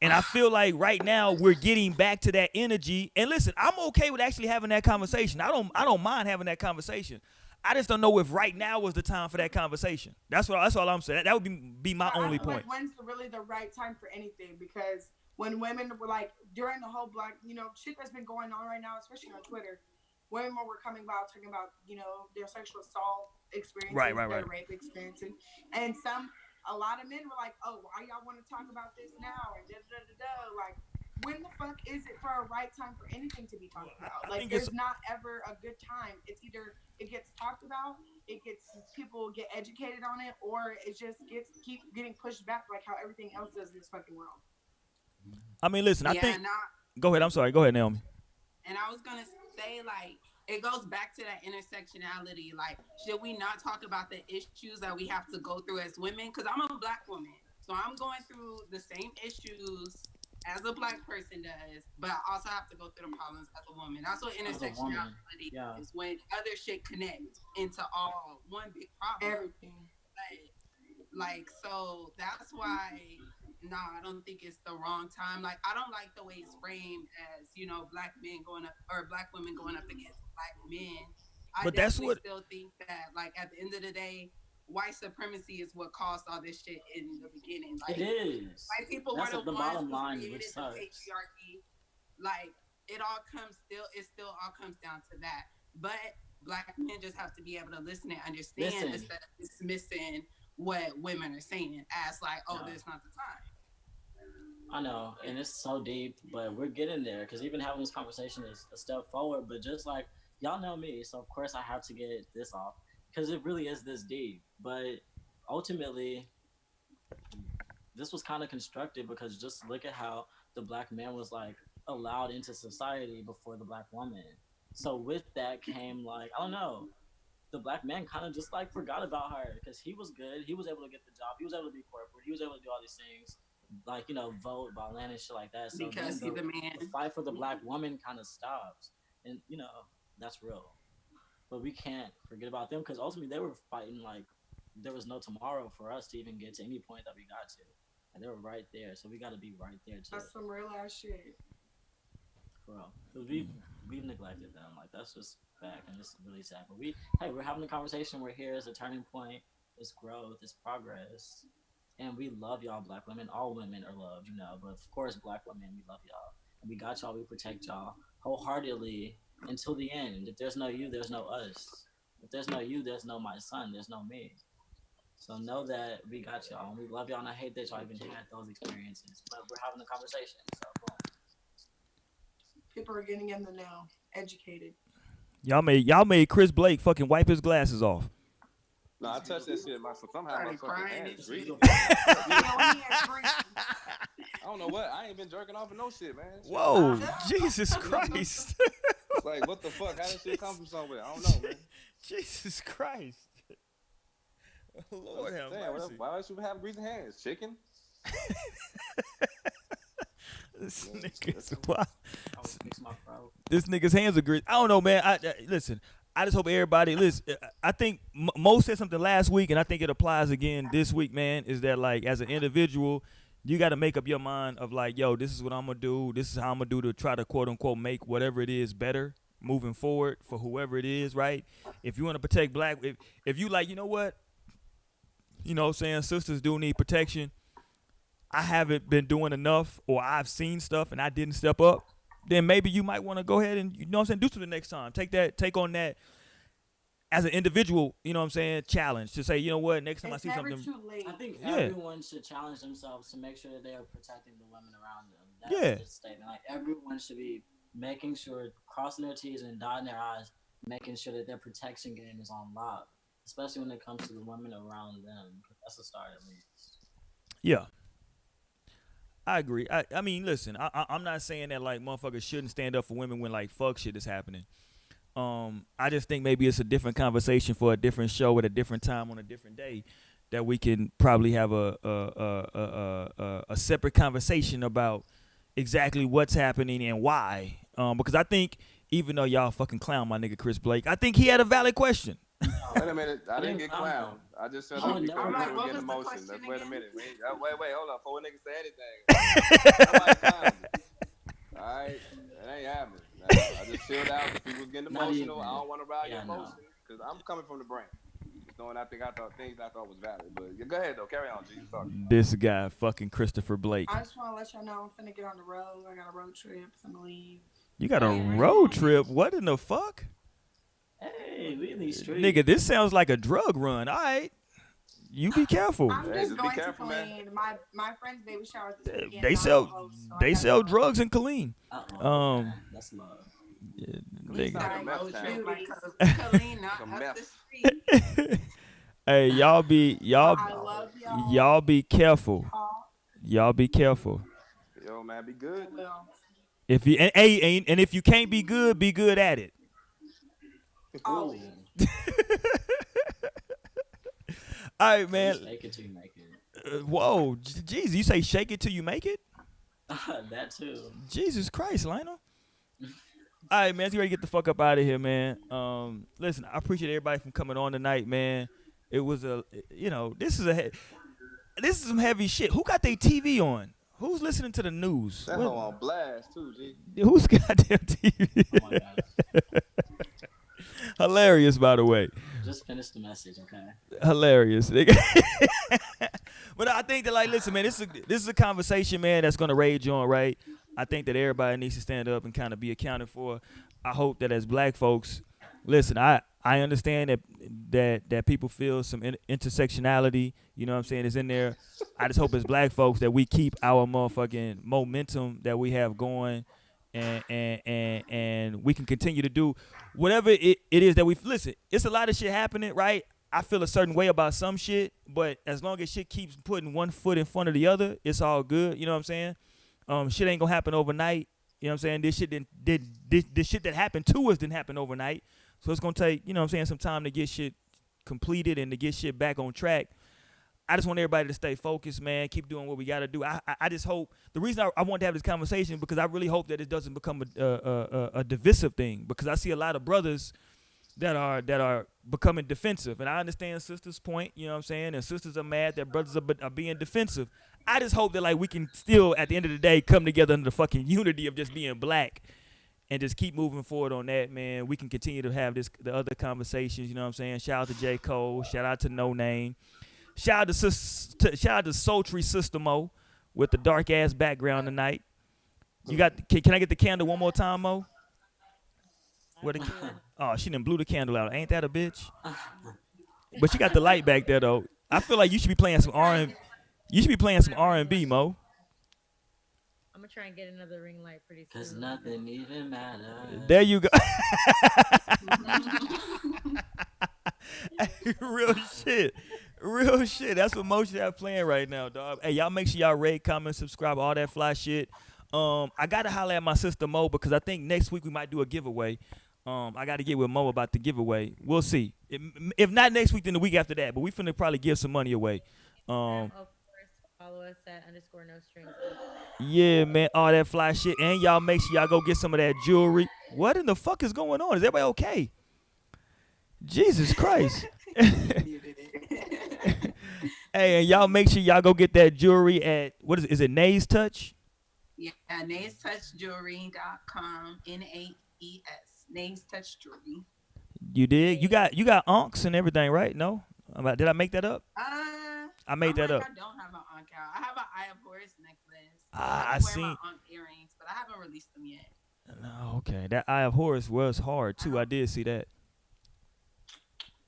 And I feel like right now we're getting back to that energy. And listen, I'm okay with actually having that conversation. I don't mind having that conversation. I just don't know if right now was the time for that conversation. That's all I'm saying. That would be my I only feel point. like when's really the right time for anything? Because when women were like during the whole black, shit that's been going on right now, especially on Twitter, women were coming about talking about their sexual assault experiences, Right. their rape experiences, and a lot of men were like, "Oh, why y'all want to talk about this now?" And da da da da. Like, when the fuck is it for a right time for anything to be talked about? Like, there's not ever a good time. It's either it gets talked about, people get educated on it, or it just keep getting pushed back like how everything else does in this fucking world. I mean, listen, I think. Nah, Go ahead. I'm sorry. Go ahead, Naomi. and I was gonna say, like, it goes back to that intersectionality. Like, should we not talk about the issues that we have to go through as women? Because I'm a black woman, so I'm going through the same issues as a black person does, but I also have to go through the problems as a woman. That's what intersectionality is, when other shit connects into all one big problem. Everything. So that's why, I don't think it's the wrong time. Like, I don't like the way it's framed as, black men going up, or black women going up against black men. But that's what. Still think that, like, at the end of the day, white supremacy is what caused all this shit in the beginning. Like, it is. White people That's were the bottom ones line, who which created the sucks. patriarchy. Like, it still all comes down to that. But black men just have to be able to listen and understand instead of dismissing what women are saying as like, this is not the time. I know, and it's so deep, but we're getting there, because even having this conversation is a step forward. But just like, y'all know me, so of course I have to get this off, because it really is this deep. But ultimately, this was kind of constructed, because just look at how the black man was like allowed into society before the black woman. So with that came, like, I don't know, the black man kind of just like forgot about her, because he was good. He was able to get the job. He was able to be corporate. He was able to do all these things, like, vote by land and shit like that. So because he's the man. The fight for the black woman kind of stops, and that's real. But we can't forget about them, because ultimately they were fighting like there was no tomorrow for us to even get to any point that we got to, and they were right there. So we got to be right there too. That's some real ass shit. For real, because we've neglected them. Like, that's just fact, and it's really sad. But we're having a conversation. We're here as a turning point. It's growth. It's progress. And we love y'all, black women. All women are loved, but of course, black women, we love y'all. And we got y'all, we protect y'all wholeheartedly until the end. If there's no you, there's no us. If there's no you, there's no my son, there's no me. So know that we got y'all, and we love y'all, and I hate that y'all even had those experiences. But we're having a conversation, so boom. People are getting in the know, educated. Y'all made Chris Blake fucking wipe his glasses off. No, I touched that shit. Somehow my fucking hands greasy. I don't know what. I ain't been jerking off for no shit, man. Whoa, Jesus Christ. It's like, what the fuck? How did shit come from somewhere? I don't know, man. Jesus Christ. Lord have mercy. Why else you have greasy hands? Chicken? This nigga's wild. This nigga's hands are greasy. I don't know, man. Listen. I just hope everybody listen. I think Mo said something last week, and I think it applies again this week, man. Is that, like, as an individual, you got to make up your mind of like, yo, this is what I'm gonna do. This is how I'm gonna do to try to quote unquote make whatever it is better moving forward for whoever it is, right? If you want to protect black, if you like, you know what, saying sisters do need protection. I haven't been doing enough, or I've seen stuff and I didn't step up. Then maybe you might want to go ahead and, do something the next time. Take on that as an individual, challenge to say, you know what, next time it's I see something. Too late. I think everyone should challenge themselves to make sure that they are protecting the women around them. That's the statement. Like, everyone should be making sure, crossing their T's and dotting their I's, making sure that their protection game is on lock, especially when it comes to the women around them. That's a start, at least. Yeah. I agree. I mean, listen, I'm not saying that, like, motherfuckers shouldn't stand up for women when, like, fuck shit is happening. I just think maybe it's a different conversation for a different show at a different time on a different day that we can probably have a separate conversation about exactly what's happening and why. Because I think, even though y'all fucking clown my nigga Chris Blake, I think he had a valid question. No, Wait a minute. I I didn't didn't get find that. clowned. I just said I let's would be never. fair. I'm We like, were what getting was the emotion. question Wait a again? minute. Wait, hold up. Before a nigga say anything, nobody clowned you. All right, that ain't happening. Nah, I just chilled out because people was getting Not emotional. even. I don't want to ride your Yeah, no. emotions because I'm coming from the brain. Just knowing I thought things I thought was valid. But yeah, go ahead though. Carry on, G. You talking? This guy, fucking Christopher Blake. I just want to let y'all know I'm finna get on the road. I got a road trip. I'm finna leave. You got a Hey, where you road going? trip? What in the fuck? Hey, we in these Nigga, streets. this sounds like a drug run. All right. You be careful. I'm Hey, just just be going to careful, man. Killeen. My friend's baby shower this weekend. They and I'm sell close, so I they gotta sell go. drugs in Killeen. Okay. That's love. Yeah, At least nigga. not Like a a meth road town. trip, like Beauties. Colleen, not Some up the meth. street. Hey, But I love y'all. y'all be careful. Talk. Y'all be careful. Yo, man, be I good. will. If you and if you can't be good at it. Always. Ooh, All right, at man. least make it till you make it. Whoa, jeez, you say shake it till you make it? That too. Jesus Christ, Lionel. All right, man, let's get ready to get the fuck up out of here, man. Listen, I appreciate everybody from coming on tonight, man. It was this is some heavy shit. Who got their TV on? Who's listening to the news? That hoe on blast too, G. Who's goddamn TV? Oh my god. Hilarious, by the way. Just finish the message, okay? Hilarious. Nigga. But I think that, like, listen, man, this is a conversation, man, that's gonna rage on, right? I think that everybody needs to stand up and kind of be accounted for. I hope that as black folks, listen, I understand that people feel some intersectionality, you know what I'm saying, is in there. I just hope as black folks that we keep our motherfucking momentum that we have going, and we can continue to do whatever it is that we listen. It's a lot of shit happening, right? I feel a certain way about some shit, but as long as shit keeps putting one foot in front of the other, it's all good. You know what I'm saying? Shit ain't gonna happen overnight. You know what I'm saying? This shit that happened to us didn't happen overnight. So it's gonna take, you know what I'm saying, some time to get shit completed and to get shit back on track. I just want everybody to stay focused, man. Keep doing what we gotta do. I just hope the reason I want to have this conversation because I really hope that it doesn't become a divisive thing because I see a lot of brothers that are becoming defensive, and I understand sisters' point. You know what I'm saying? And sisters are mad that brothers are being defensive. I just hope that like we can still at the end of the day come together under the fucking unity of just being black and just keep moving forward on that, man. We can continue to have the other conversations. You know what I'm saying? Shout out to J. Cole. Shout out to Noname. Shout out to Sultry Sister Mo with the dark ass background tonight. You got? Can I get the candle one more time, Mo? Where the, oh, she done blew the candle out. Ain't that a bitch? But she got the light back there though. I feel like you should be playing some You should be playing some R&B, Mo. I'm gonna try and get another ring light pretty soon. Cause nothing even matters. There you go. Real shit. Real shit. That's what Mo should have playing right now, dog. Hey, y'all make sure y'all rate, comment, subscribe, all that fly shit. I gotta holler at my sister Mo because I think next week we might do a giveaway. I gotta get with Mo about the giveaway. We'll see. If not next week, then the week after that. But we finna probably give some money away. Of course, follow us at _no-strings. Yeah, man, all that fly shit. And y'all make sure y'all go get some of that jewelry. What in the fuck is going on? Is everybody okay? Jesus Christ. Hey, and y'all make sure y'all go get that jewelry at, what is it Nays Touch? Yeah, naystouchjewelry.com. NAES. Nays Touch Jewelry. You did? You got unks and everything, right? No? Did I make that up? I made that up. I don't have an Ankh out. I have an Eye of Horus necklace. I wear seen. my Ankh earrings, but I haven't released them yet. No, okay. That Eye of Horus was hard too. I did see that.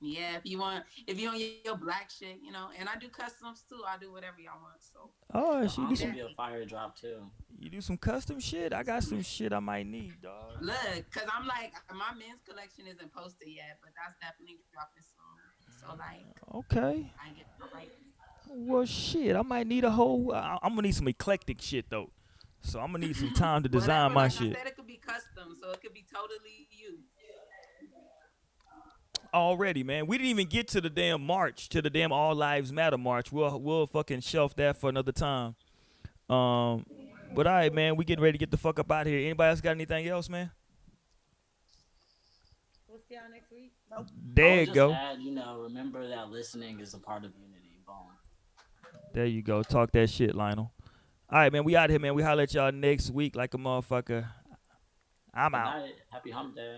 Yeah, if you want your black shit, you know, and I do customs too. I do whatever y'all want. So. Oh, she do Should some. be a fire drop too. You do some custom shit. I got some shit I might need, dog. Look, cause I'm like my men's collection isn't posted yet, but that's definitely dropping soon. So like. Okay. I get the right. Well, shit. I might need a whole. I'm gonna need some eclectic shit though. So I'm gonna need some time to design my shit. I said it could be custom, so it could be totally you. Already, man. We didn't even get to the damn march, to the damn All Lives Matter march. We'll fucking shelf that for another time. But all right, man. We getting ready to get the fuck up out of here. Anybody else got anything else, man? We'll see y'all next week. Nope. There I you would just go. add, remember that listening is a part of unity. Boom. There you go. Talk that shit, Lionel. All right, man. We out here, man. We holler at y'all next week like a motherfucker. I'm Good out. night. Happy hump day.